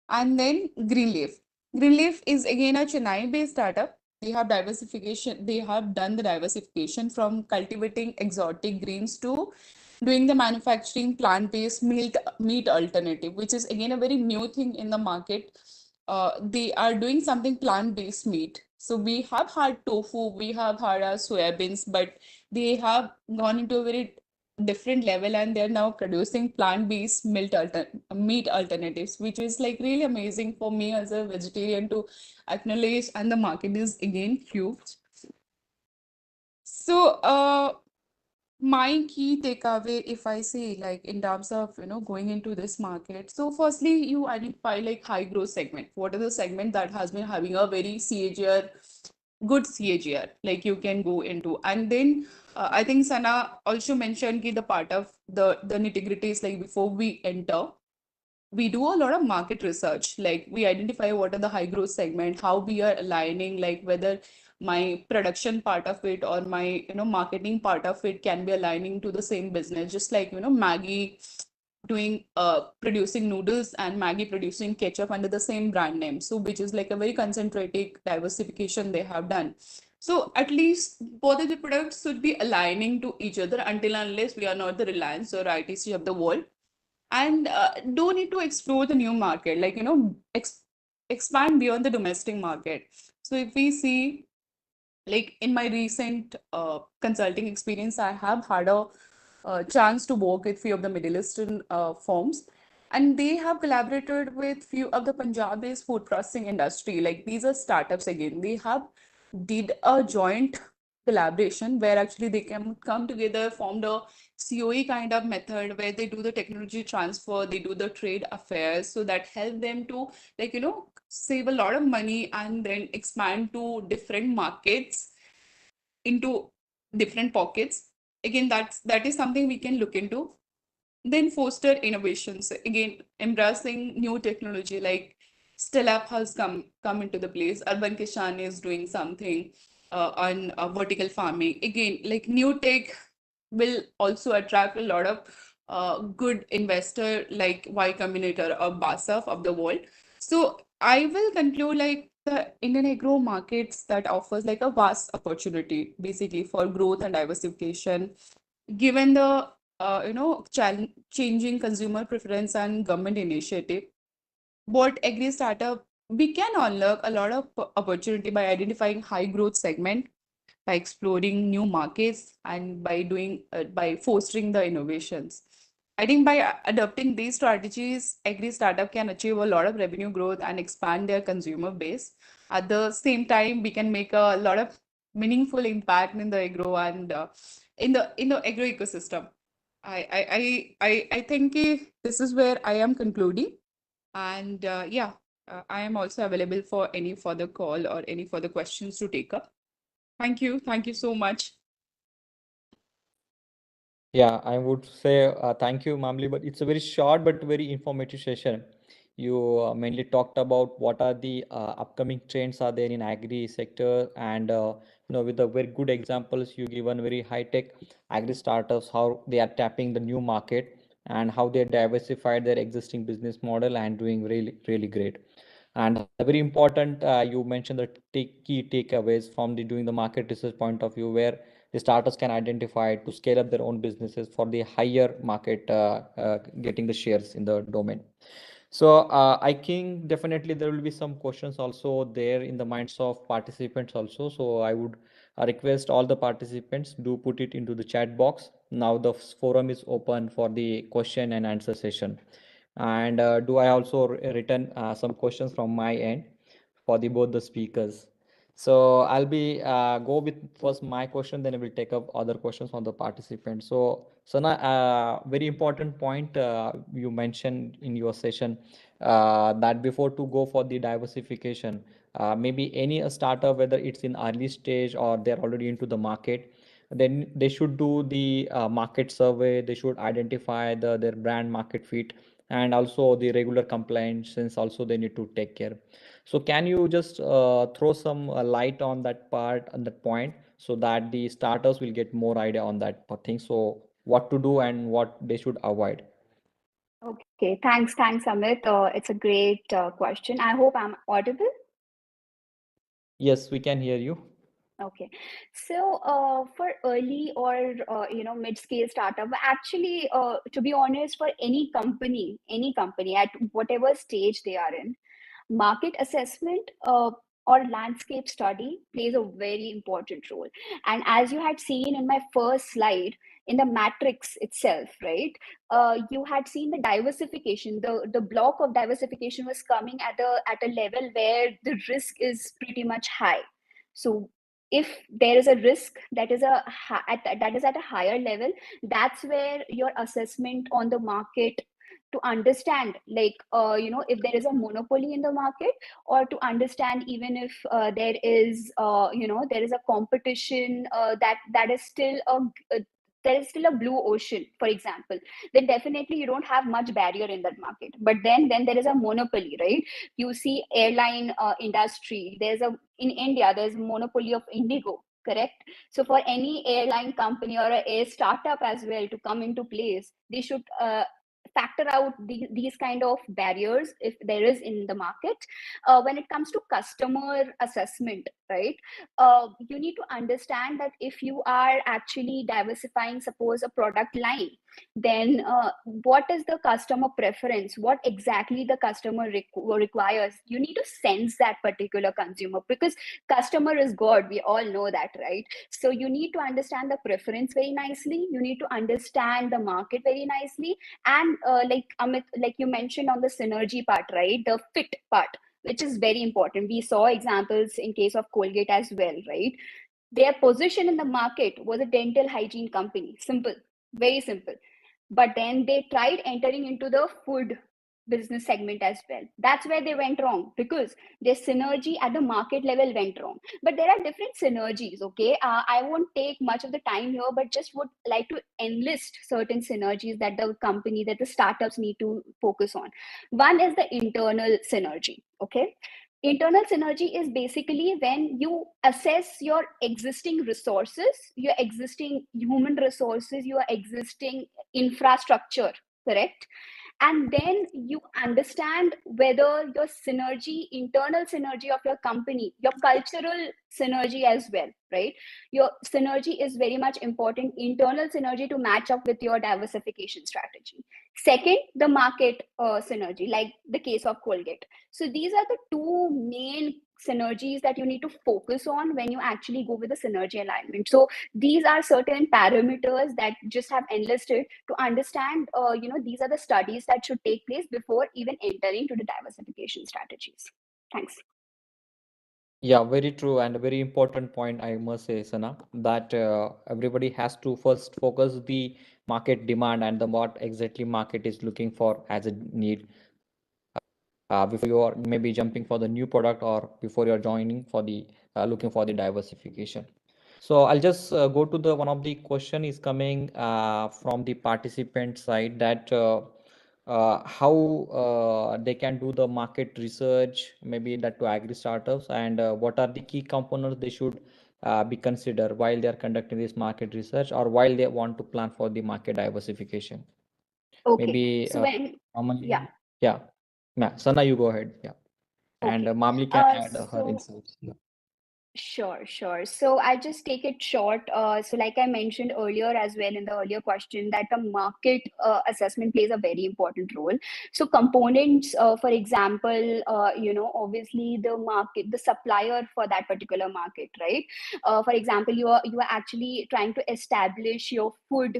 And then Greenleaf. Greenleaf is again a Chennai-based startup. They have done the diversification from cultivating exotic greens to doing the manufacturing plant-based meat alternative, which is again a very new thing in the market. They are doing something plant-based meat. So we have had tofu, we have had our soybeans, but they have gone into a very different level and they're now producing plant-based meat alternatives, which is like really amazing for me as a vegetarian to acknowledge, and the market is again huge. So my key takeaway, if I say like in terms of going into this market, so firstly you identify like high growth segment. What are the segment that has been having a very CAGR, good CAGR, like you can go into. And then I think Sana also mentioned ki the part of the nitty-gritties, like before we enter, we do a lot of market research. Like we identify what are the high growth segment, how we are aligning, like whether my production part of it or my marketing part of it can be aligning to the same business. Just like Maggie doing producing noodles and Maggie producing ketchup under the same brand name. So which is like a very concentrated diversification they have done. So at least both of the products should be aligning to each other until unless we are not the Reliance or ITC of the world, and do need to explore the new market, like expand beyond the domestic market. So if we see, like in my recent consulting experience, I have had a chance to work with few of the Middle Eastern firms, and they have collaborated with few of the Punjab-based food processing industry. Like these are startups again. They have did a joint collaboration where actually they can come together, formed a COE kind of method where they do the technology transfer, they do the trade affairs, so that help them to like save a lot of money and then expand to different markets, into different pockets. Again, that is something we can look into. Then foster innovations, again embracing new technology, like Stellap has come into the place. Urban Kishan is doing something on vertical farming. Again, like new tech will also attract a lot of good investor like Y Combinator or BASF of the world. So I will conclude like the Indian agro markets that offers like a vast opportunity basically for growth and diversification, given the changing consumer preference and government initiative. What agri startup, we can unlock a lot of opportunity by identifying high growth segment, by exploring new markets, and by doing by fostering the innovations. I think by adopting these strategies, agri startup can achieve a lot of revenue growth and expand their consumer base. At the same time, we can make a lot of meaningful impact in the agro and in the agro ecosystem. I think this is where I am concluding, and yeah, I am also available for any further call or any further questions to take up. Thank you. Thank you so much. Yeah, I would say thank you, Mamli, but it's a very short but very informative session. You mainly talked about what are the upcoming trends are there in agri sector, and with the very good examples you given very high tech agri startups, how they are tapping the new market and how they diversified their existing business model and doing really really great. And the very important, you mentioned the key takeaways from the doing the market research point of view, where the startups can identify to scale up their own businesses for the higher market, getting the shares in the domain. So I think definitely there will be some questions also there in the minds of participants also. So I would request all the participants do put it into the chat box. Now the forum is open for the question and answer session. And do I also return some questions from my end for the both the speakers? So I'll be go with first my question, then I will take up other questions from the participants. So Sana, very important point you mentioned in your session, that before to go for the diversification, maybe any a startup, whether it's in early stage or they're already into the market, then they should do the market survey. They should identify their brand market fit, and also the regular compliance, since also they need to take care. So can you just throw some light on that part, on that point, so that the starters will get more idea on that thing? So what to do and what they should avoid? Okay, thanks, Amit. It's a great question. I hope I'm audible. Yes, we can hear you. Okay, so for early or mid-scale startup, actually, to be honest, for any company at whatever stage they are in, market assessment or landscape study plays a very important role. And as you had seen in my first slide, in the matrix itself, right? You had seen the diversification. The block of diversification was coming at a level where the risk is pretty much high. So if there is a risk that is that is at a higher level, that's where your assessment on the market, to understand, like if there is a monopoly in the market, or to understand even if there is a competition, that is still there is still a blue ocean, for example, then definitely you don't have much barrier in that market. But then there is a monopoly, right? You see airline industry, in India there's monopoly of Indigo, correct? So for any airline company or a air startup as well to come into place, they should factor out these kind of barriers if there is in the market. When it comes to customer assessment, right, you need to understand that if you are actually diversifying, suppose a product line, then what is the customer preference, what exactly the customer requires. You need to sense that particular consumer, because customer is god, we all know that, right? So you need to understand the preference very nicely, you need to understand the market very nicely. And like Amit, like you mentioned on the synergy part, right, the fit part, which is very important. We saw examples in case of Colgate as well, right? Their position in the market was a dental hygiene company, simple, very simple. But then they tried entering into the food business segment as well. That's where they went wrong, because their synergy at the market level went wrong. But there are different synergies, okay? I won't take much of the time here, but just would like to enlist certain synergies that the company, that the startups need to focus on. One is the internal synergy, okay? Internal synergy is basically when you assess your existing resources, your existing human resources, your existing infrastructure, correct? And then you understand whether your synergy, internal synergy of your company, your cultural synergy as well, right? Your synergy is very much important, internal synergy, to match up with your diversification strategy. Second, the market synergy, like the case of Colgate. So these are the two main synergies that you need to focus on when you actually go with the synergy alignment. So these are certain parameters that just have enlisted to understand, these are the studies that should take place before even entering to the diversification strategies. Thanks. Yeah, very true, and a very important point, I must say, Sana, that everybody has to first focus the market demand and the what exactly market is looking for as a need, before you are maybe jumping for the new product or before you're joining for the looking for the diversification. So I'll just go to the one of the question is coming from the participant side that how they can do the market research, maybe that to agri startups, and what are the key components they should be considered while they are conducting this market research or while they want to plan for the market diversification. Okay, Maybe so when, yeah, yeah, Sana, you go ahead. Yeah, and okay. Mamli can add her So insights. Yeah. sure, sure. So I'll just take it short. So like I mentioned earlier as well in the earlier question, that the market assessment plays a very important role. So components, for example, obviously the market, the supplier for that particular market, right? For example, you are actually trying to establish your food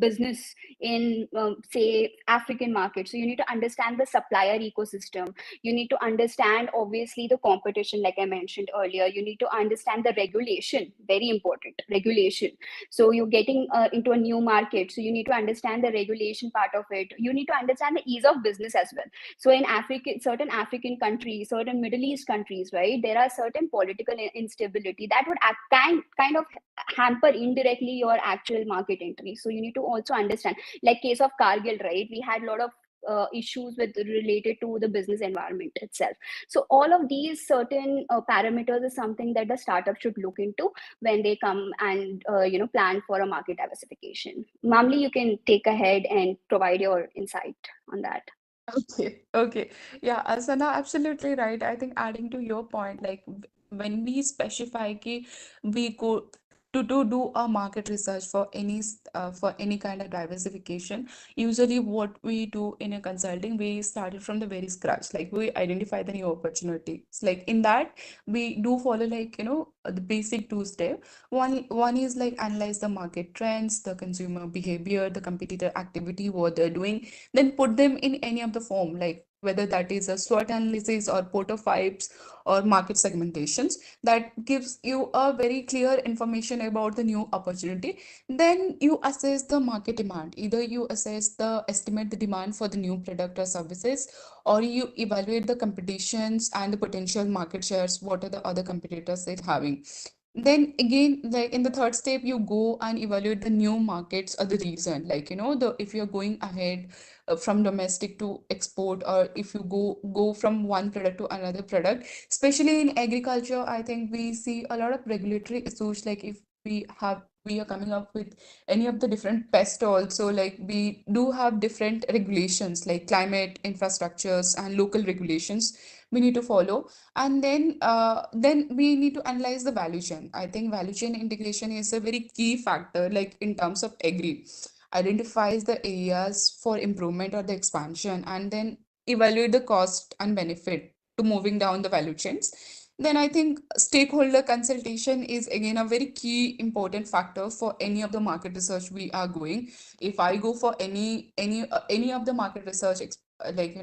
business in say African market. So you need to understand the supplier ecosystem. You need to understand obviously the competition, like I mentioned earlier. You need to understand the regulation, very important regulation. So you're getting into a new market, so you need to understand the regulation part of it. You need to understand the ease of business as well. So in African, certain African countries, certain Middle East countries, right, there are certain political instability that would kind of hamper indirectly your actual market entry. So you need to also understand, like case of Kargil, right, we had a lot of issues with related to the business environment itself. So all of these certain parameters is something that the startup should look into when they come and plan for a market diversification. Mamli, you can take ahead and provide your insight on that. Okay, okay. Yeah, Asana, absolutely right. I think adding to your point, like when we specify ki we go to do a market research for for any kind of diversification, usually what we do in a consulting, we started from the very scratch. Like we identify the new opportunities. Like in that, we do follow like, the basic two step. One is like analyze the market trends, the consumer behavior, the competitor activity, what they're doing, then put them in any of the form, like whether that is a SWOT analysis or prototypes or market segmentations, that gives you a very clear information about the new opportunity. Then you assess the market demand. Either you estimate the demand for the new product or services, or you evaluate the competitions and the potential market shares, what are the other competitors they're having. Then again, like in the third step, you go and evaluate the new markets or the region. Like, the if you're going ahead from domestic to export, or if you go from one product to another product, especially in agriculture, I think we see a lot of regulatory issues. Like if we are coming up with any of the different pests also, like we do have different regulations like climate, infrastructures, and local regulations we need to follow. And then we need to analyze the value chain. I think value chain integration is a very key factor, like in terms of agri, identifies the areas for improvement or the expansion, and then evaluate the cost and benefit to moving down the value chains. Then I think stakeholder consultation is again a very key important factor for any of the market research we are going. If I go for any of the market research like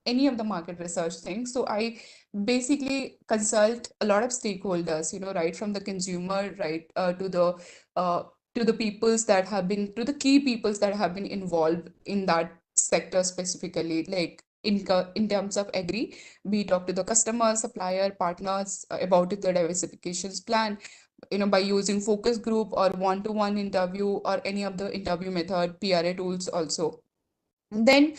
any of the market research things, so I basically consult a lot of stakeholders, right from the consumer, right, uh, to the peoples that have been to the key peoples that have been involved in that sector specifically. Like in terms of agri, we talk to the customer, supplier, partners about the diversifications plan, by using focus group or one-to-one interview or any of the interview method, PRA tools also. Then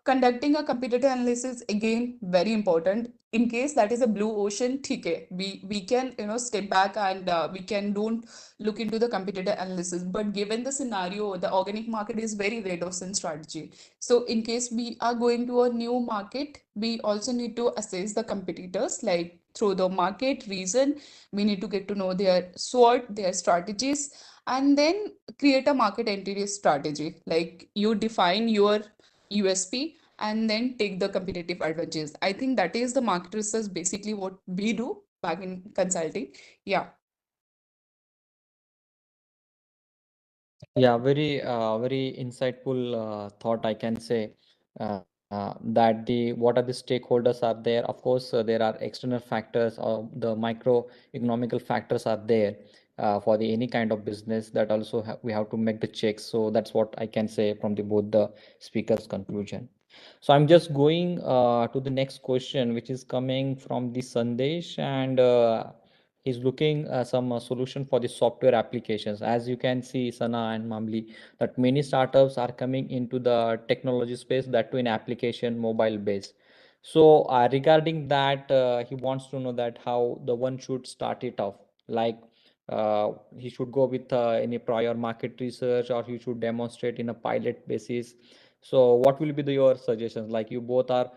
conducting a competitor analysis, again very important. In case that is a blue ocean, okay, we can step back and we can don't look into the competitor analysis. But given the scenario, the organic market is very red ocean strategy. So in case we are going to a new market, we also need to assess the competitors, like through the market reason. We need to get to know their SWOT, their strategies, and then create a market entry strategy. Like you define your USP and then take the competitive advantages. I think that is the market research, basically what we do back in consulting. Yeah. Yeah, very insightful thought, I can say. That the what are the stakeholders are there. Of course, there are external factors or the microeconomical factors are there for the any kind of business that also we have to make the checks. So that's what I can say from the both the speakers' conclusion. So I'm just going to the next question, which is coming from the Sandesh, and he's looking some solution for the software applications. As you can see, Sana and Mamli, that many startups are coming into the technology space, that too in application mobile based. So regarding that, he wants to know that how the one should start it off, like he should go with any prior market research, or he should demonstrate in a pilot basis. So what will be your suggestions? Like you both are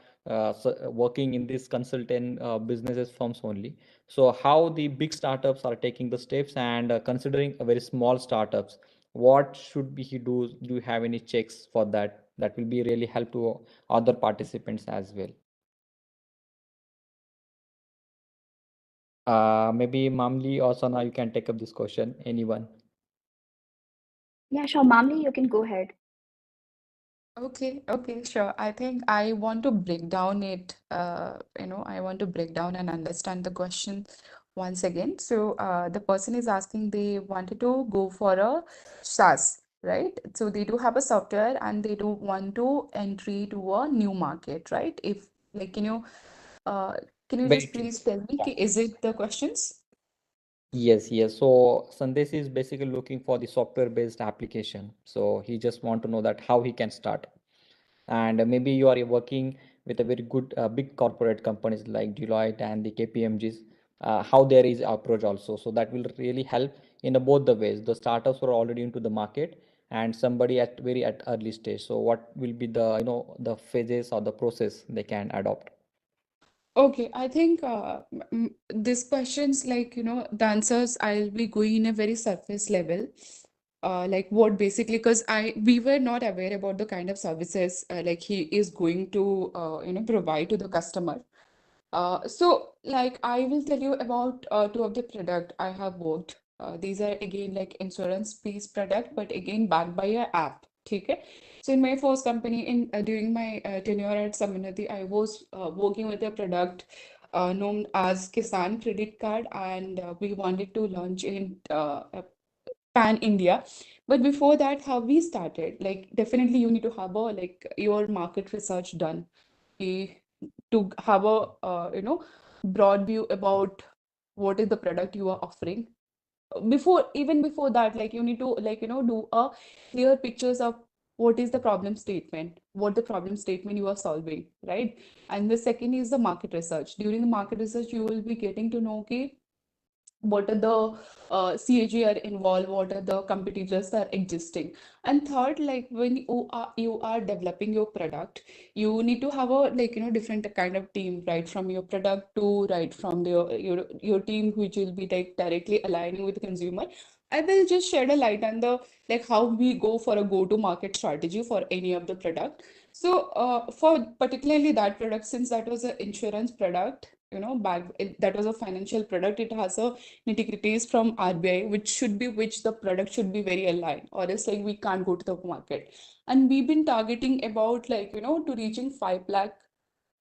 working in this consultant businesses firms only. So how the big startups are taking the steps, and considering a very small startups, what should be he do? Do you have any checks for that? That will be really help to other participants as well. Maybe Mamli or Sana, you can take up this question. Anyone? Yeah, sure. Mamli, you can go ahead. Okay, sure. I think I want to break down it, I want to break down and understand the question once again. So, the person is asking they wanted to go for a SaaS, right? So they do have a software and they do want to entry to a new market, right? If like, uh, can you Very just true. please tell me, is it the questions? Yes, yes. So Sandesh is basically looking for the software-based application. So he just want to know that how he can start. And maybe you are working with a very good big corporate companies like Deloitte and the KPMGs, how there is approach also. So that will really help in both the ways. The startups are already into the market, and somebody at very at early stage. So what will be the the phases or the process they can adopt? Okay, I think this questions like the answers I'll be going in a very surface level, like what basically because I we were not aware about the kind of services like he is going to provide to the customer. So like I will tell you about two of the product I have worked. These are again like insurance-based product, but again backed by a app. Okay. So in my first company, in during my tenure at Samanati, I was working with a product known as Kisan Credit Card, and we wanted to launch in pan India. But before that, how we started, like definitely you need to have a like your market research done. We to have a broad view about what is the product you are offering. Before that, like you need to like do a clear pictures of what is the problem statement, what the problem statement you are solving, right? And the second is the market research. During the market research, you will be getting to know, okay, what are the CAG are involved, what are the competitors that are existing. And third, like when you are developing your product, you need to have a like different kind of team, right? From your product to right from your team, which will be like directly aligning with the consumer. I will just shed a light on the like how we go for a go-to-market strategy for any of the product. So for particularly that product, since that was an insurance product, that was a financial product, it has a nitty-gritties from RBI, which the product should be very aligned, or else like we can't go to the market. And we've been targeting about like to reaching 5 lakh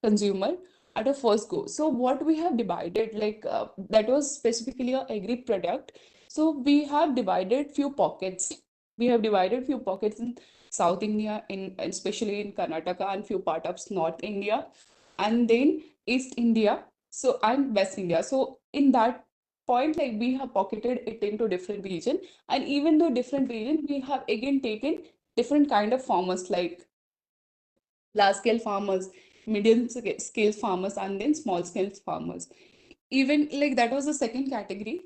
consumer at a first go. So what we have divided, like that was specifically a agri product. So we have divided few pockets. We have divided few pockets in South India, in especially in Karnataka, and few part of North India, and then East India, so and West India. So in that point, like we have pocketed it into different region, and even though different region, we have again taken different kind of farmers, like large scale farmers, medium scale farmers, and then small scale farmers. Even like that was the second category.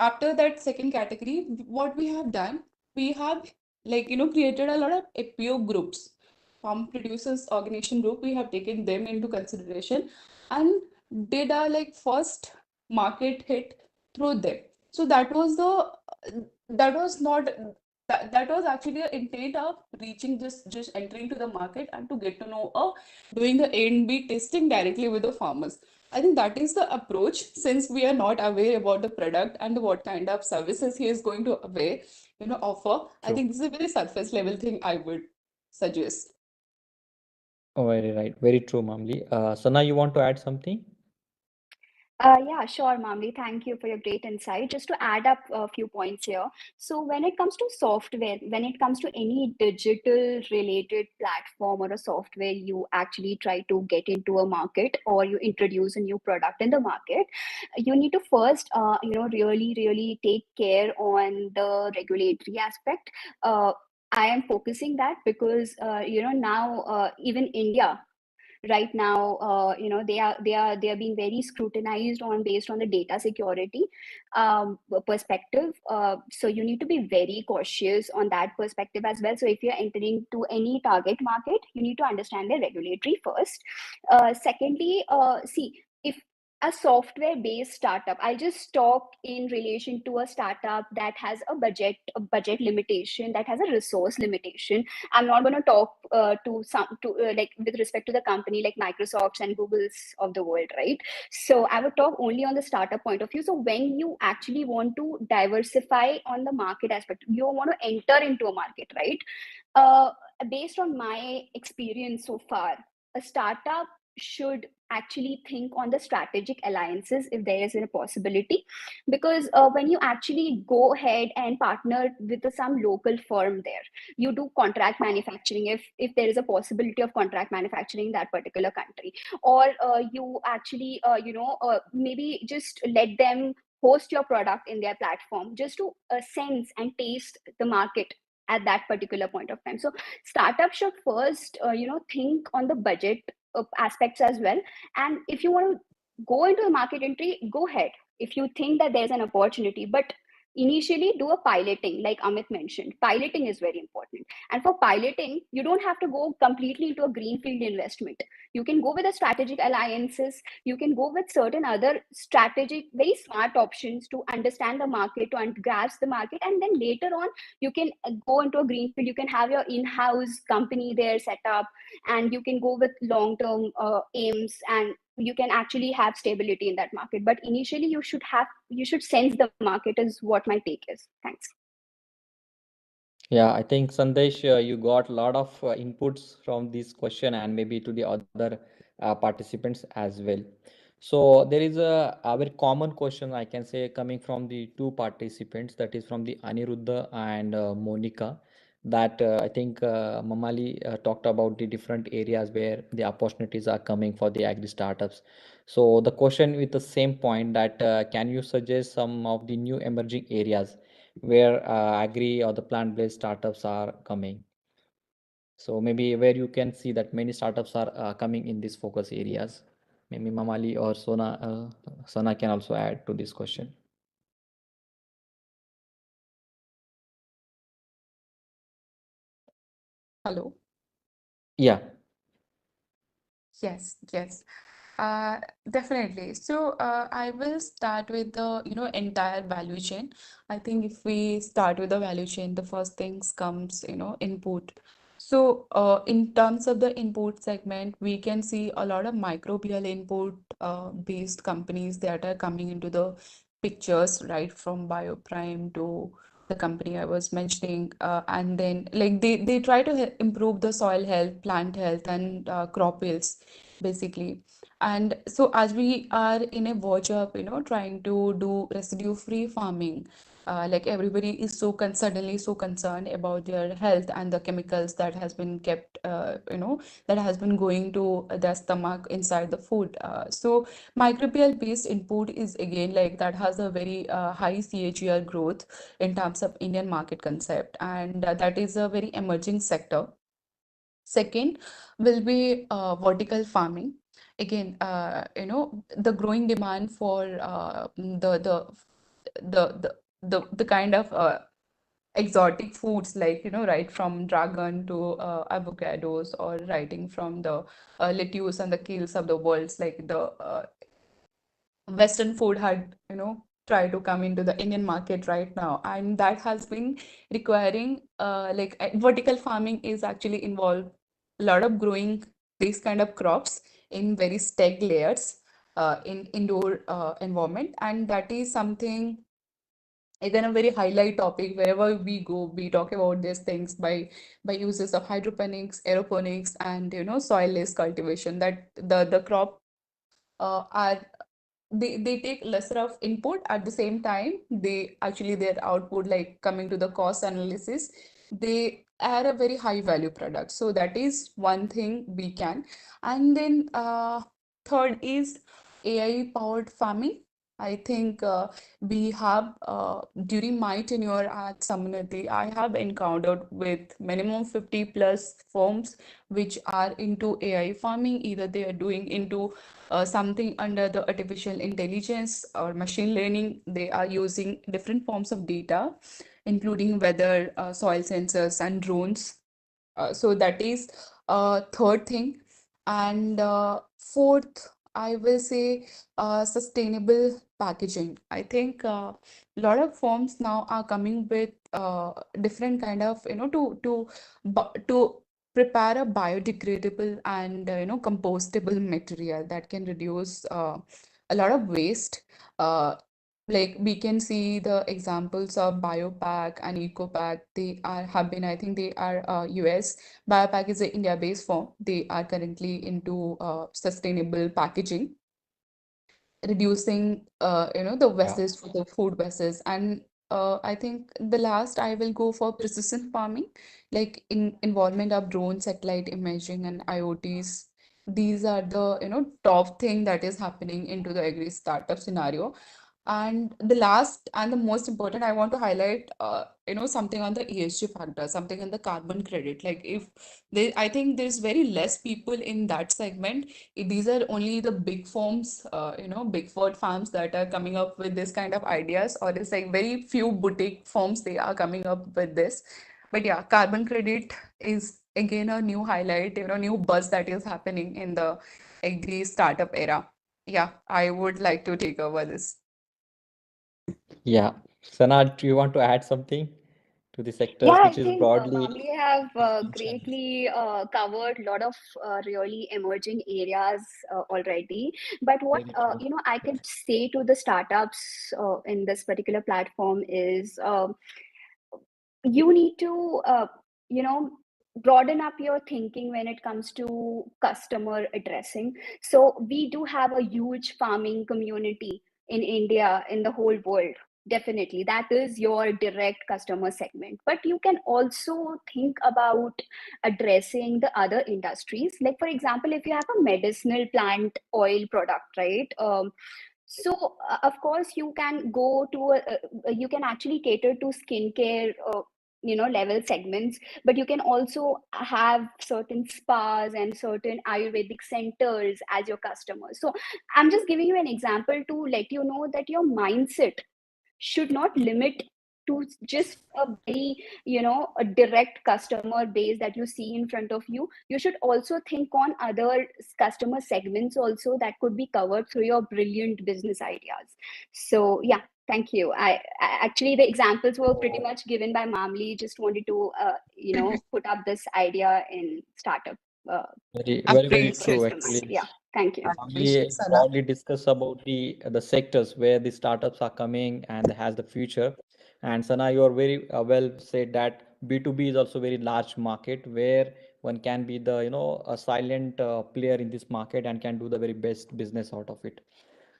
After that second category, what we have done, we have like created a lot of FPO groups, farm producers organization group. We have taken them into consideration and did our like first market hit through them. So that was not that was actually an intent of reaching just entering to the market and to get to know doing the A and B testing directly with the farmers. I think that is the approach, since we are not aware about the product and what kind of services he is going to offer. I True. think this is a very surface level thing I would suggest. Oh, very right. Very true, Mamli. Sana, you want to add something? Yeah, sure, Mamli. Thank you for your great insight. Just to add up a few points here. So, when it comes to software, when it comes to any digital related platform or a software you actually try to get into a market or you introduce a new product in the market, you need to first, really, really take care on the regulatory aspect. I am focusing that because, now even India right now, they are being very scrutinized on based on the data security perspective. So you need to be very cautious on that perspective as well. So if you're entering to any target market, you need to understand the regulatory first. Secondly, see, if a software based startup, I'll just talk in relation to a startup that has a budget limitation, that has a resource limitation. I'm not going to talk like with respect to the company like Microsoft's and Google's of the world, right? So I would talk only on the startup point of view. So when you actually want to diversify on the market aspect, you want to enter into a market, right? Uh, Based on my experience so far, a startup should actually think on the strategic alliances if there is a possibility, because when you actually go ahead and partner with some local firm there, you do contract manufacturing if there is a possibility of contract manufacturing in that particular country, or you actually maybe just let them host your product in their platform just to sense and taste the market at that particular point of time. So startup should first think on the budget aspects as well. And if you want to go into the market entry, go ahead if you think that there's an opportunity, but initially do a piloting. Like Amit mentioned, piloting is very important. And for piloting, you don't have to go completely into a greenfield investment. You can go with the strategic alliances, you can go with certain other strategic very smart options to understand the market, to grasp the market, and then later on you can go into a greenfield. You can have your in-house company there set up, and you can go with long-term aims, and you can actually have stability in that market. But initially you should sense the market, is what my take is. Thanks. Yeah, I think Sandesh, you got a lot of inputs from this question and maybe to the other participants as well. So there is a very common question I can say coming from the two participants, that is from the Aniruddha and Monica, that I think Mamali talked about the different areas where the opportunities are coming for the agri startups. So the question with the same point, that can you suggest some of the new emerging areas where agri or the plant-based startups are coming? So maybe where you can see that many startups are coming in these focus areas. Maybe Mamali or Sona can also add to this question. Hello. Yeah. Yes, yes. Uh, Definitely. So I will start with the entire value chain. I think if we start with the value chain, the first things comes input. So in terms of the input segment, we can see a lot of microbial input based companies that are coming into the pictures, right from Bioprime to the company I was mentioning, and then like they try to improve the soil health, plant health, and crop yields basically. And so as we are in a verge of, trying to do residue-free farming, like everybody is suddenly so concerned about their health and the chemicals that has been kept, that has been going to their stomach inside the food. So microbial-based input is again like that has a very high CAGR growth in terms of Indian market concept, and that is a very emerging sector. Second will be vertical farming. Again, the growing demand for the kind of exotic foods, like right from dragon to avocados, or writing from the lettuce and the kales of the worlds, like the Western food had, tried to come into the Indian market right now, and that has been requiring vertical farming is actually involved a lot of growing these kind of crops in very stacked layers in indoor environment, and that is something again a very highlight topic wherever we go. We talk about these things by uses of hydroponics, aeroponics, and soil-less cultivation, that the crop are they take lesser of input. At the same time, they actually their output, like coming to the cost analysis, they are a very high value product. So that is one thing we can. And then third is AI powered farming. I think we have during my tenure at Samanati, I have encountered with minimum 50 plus firms which are into AI farming. Either they are doing into something under the artificial intelligence or machine learning. They are using different forms of data, including weather, soil sensors, and drones. So that is third thing. And fourth, I will say sustainable packaging. I think a lot of firms now are coming with different kind of, to prepare a biodegradable and compostable material that can reduce a lot of waste. Like we can see the examples of Biopack and EcoPack. They are have been, I think they are US. Biopack is an India-based firm. They are currently into sustainable packaging, reducing the Yeah. vessels for the food vessels. And I think the last I will go for precision farming, like in involvement of drone, satellite imaging, and IoTs. These are the top thing that is happening into the agri startup scenario. And the last and the most important, I want to highlight, something on the ESG factor, something on the carbon credit. Like if they, I think there's very less people in that segment. These are only the big firms, big four farms that are coming up with this kind of ideas, or it's like very few boutique firms they are coming up with this. But yeah, carbon credit is again a new highlight, new buzz that is happening in the agri startup era. Yeah, I would like to take over this. Yeah. Sana, do you want to add something to the sectors Yeah, I which is think broadly Mamli have mentioned? greatly covered a lot of really emerging areas already. But what Very true. I could say to the startups in this particular platform is you need to broaden up your thinking when it comes to customer addressing. So we do have a huge farming community in India, in the whole world. Definitely that is your direct customer segment, but you can also think about addressing the other industries. Like for example, if you have a medicinal plant oil product, right? So of course you can go to you can actually cater to skincare level segments, but you can also have certain spas and certain ayurvedic centers as your customers. So I'm just giving you an example to let you know that your mindset should not limit to just a very a direct customer base that you see in front of you. You should also think on other customer segments also that could be covered through your brilliant business ideas. So yeah, thank you. Actually the examples were pretty much given by Mamli. Just wanted to put up this idea in startup uh, Very, very, very true, Appreciate ecosystem. this. actually. Yeah, thank you. Appreciate Normally, Sana. broadly discuss about the sectors where the startups are coming and has the future. And Sana, you are very well said that B2B is also very large market where one can be the a silent player in this market and can do the very best business out of it.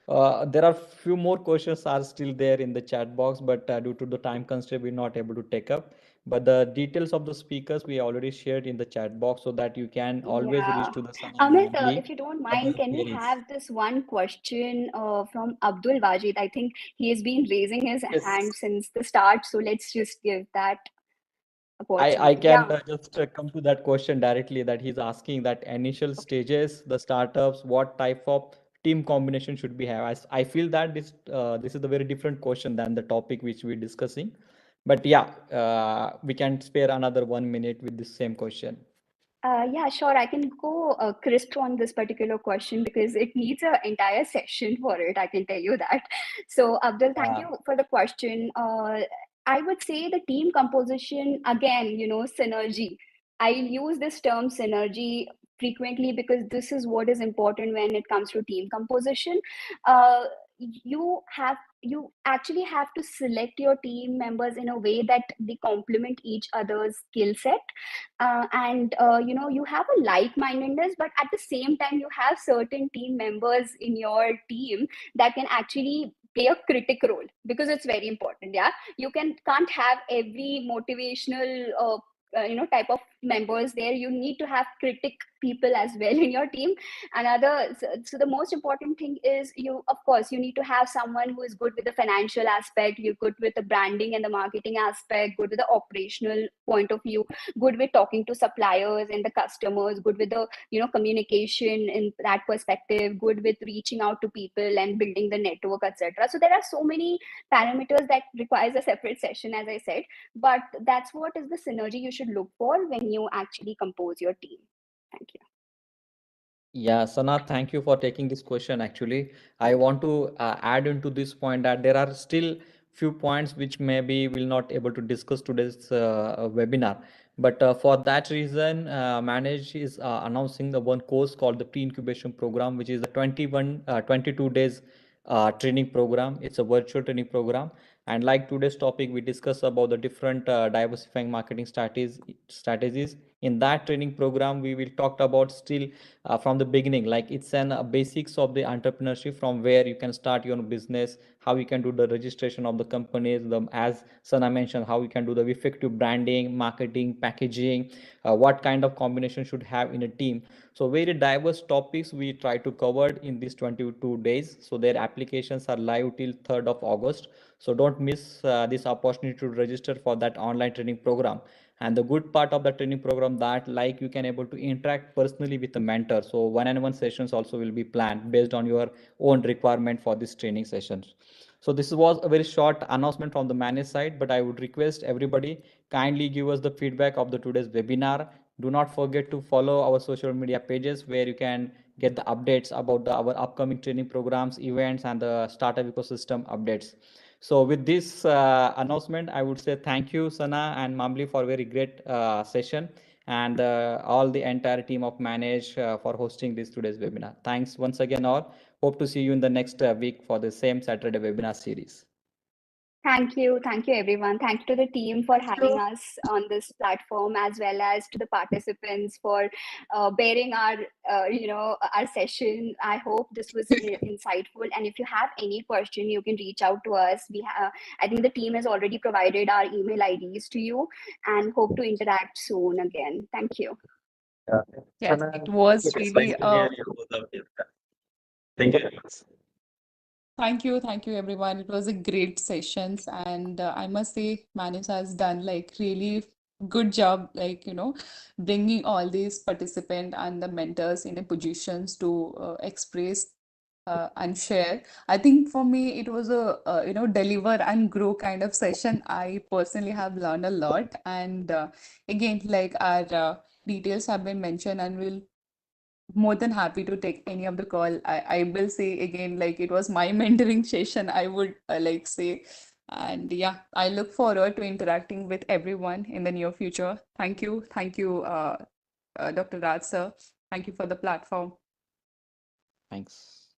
There are few more questions are still there in the chat box, but due to the time constraint, we're not able to take up. But the details of the speakers we already shared in the chat box so that you can always reach Yeah. to the Sana and Amit, Mamli if you don't for mind, the can we queries. have this one question from Abdul Wajid? I think he has been raising his Yes. hand since the start, so let's just give that I opportunity. can Yeah. just come to that question directly that he's asking that initial stages, the startups, what type of team combination should we have? I feel that this is a very different question than the topic which we're discussing. But yeah, we can spare another 1 minute with the same question. Yeah, sure. I can go crisp on this particular question because it needs an entire session for it. I can tell you that. So, Abdul, thank Uh, you for the question. I would say the team composition, again, synergy. I use this term synergy frequently because this is what is important when it comes to team composition. Uh, you actually have to select your team members in a way that they complement each other's skill set, and you have a like-mindedness, but at the same time you have certain team members in your team that can actually play a critic role, because it's very important. Yeah, you can't have every motivational type of members there. You need to have critic people as well in your team. So the most important thing is, you of course you need to have someone who is good with the financial aspect, you're good with the branding and the marketing aspect, good with the operational point of view, good with talking to suppliers and the customers, good with the communication in that perspective, good with reaching out to people and building the network, etc. So there are so many parameters that requires a separate session, as I said, but that's what is the synergy you should look for when you actually compose your team. Thank you. Yeah, Sana, thank you for taking this question. Actually, I want to add into this point that there are still few points which maybe will not able to discuss today's webinar. But for that reason, Manage is announcing the one course called the pre-incubation program, which is a 22 days training program. It's a virtual training program. And like today's topic, we discuss about the different diversifying marketing strategies. In that training program, we will talk about still from the beginning, like it's an basics of the entrepreneurship, from where you can start your business, how you can do the registration of the companies, as Sana mentioned, how you can do the effective branding, marketing, packaging, what kind of combination should have in a team. So very diverse topics we try to cover in these 22 days. So their applications are live till 3rd of August. So don't miss this opportunity to register for that online training program. And the good part of the training program, that like you can able to interact personally with the mentor. So one-on-one sessions also will be planned based on your own requirement for this training sessions. So this was a very short announcement from the managed side, but I would request everybody kindly give us the feedback of the today's webinar. Do not forget to follow our social media pages, where you can get the updates about our upcoming training programs, events, and the startup ecosystem updates. So with this announcement, I would say thank you, Sana and Mamli, for a very great session, and all the entire team of Manage for hosting this today's webinar. Thanks once again all. Hope to see you in the next week for the same Saturday webinar series. Thank you. Thank you, everyone. Thank you to the team for having you. us on this platform, as well as to the participants for bearing our session. I hope this was insightful. And if you have any question, you can reach out to us. I think the team has already provided our email IDs to you, and hope to interact soon again. Thank you. Yeah. Yes, Sana, it was it's nice really to hear you both of you. Thank you very much. thank you everyone. It was a great sessions, and I must say Manus has done like really good job, like bringing all these participants and the mentors in a positions to express and share. I think for me it was a deliver and grow kind of session. I personally have learned a lot, and again, like our details have been mentioned, and we'll more than happy to take any of the call. I will say again, like it was my mentoring session, I would like say. And yeah, I look forward to interacting with everyone in the near future. Thank you. Thank you, Dr. Raj sir. Thank you for the platform. Thanks.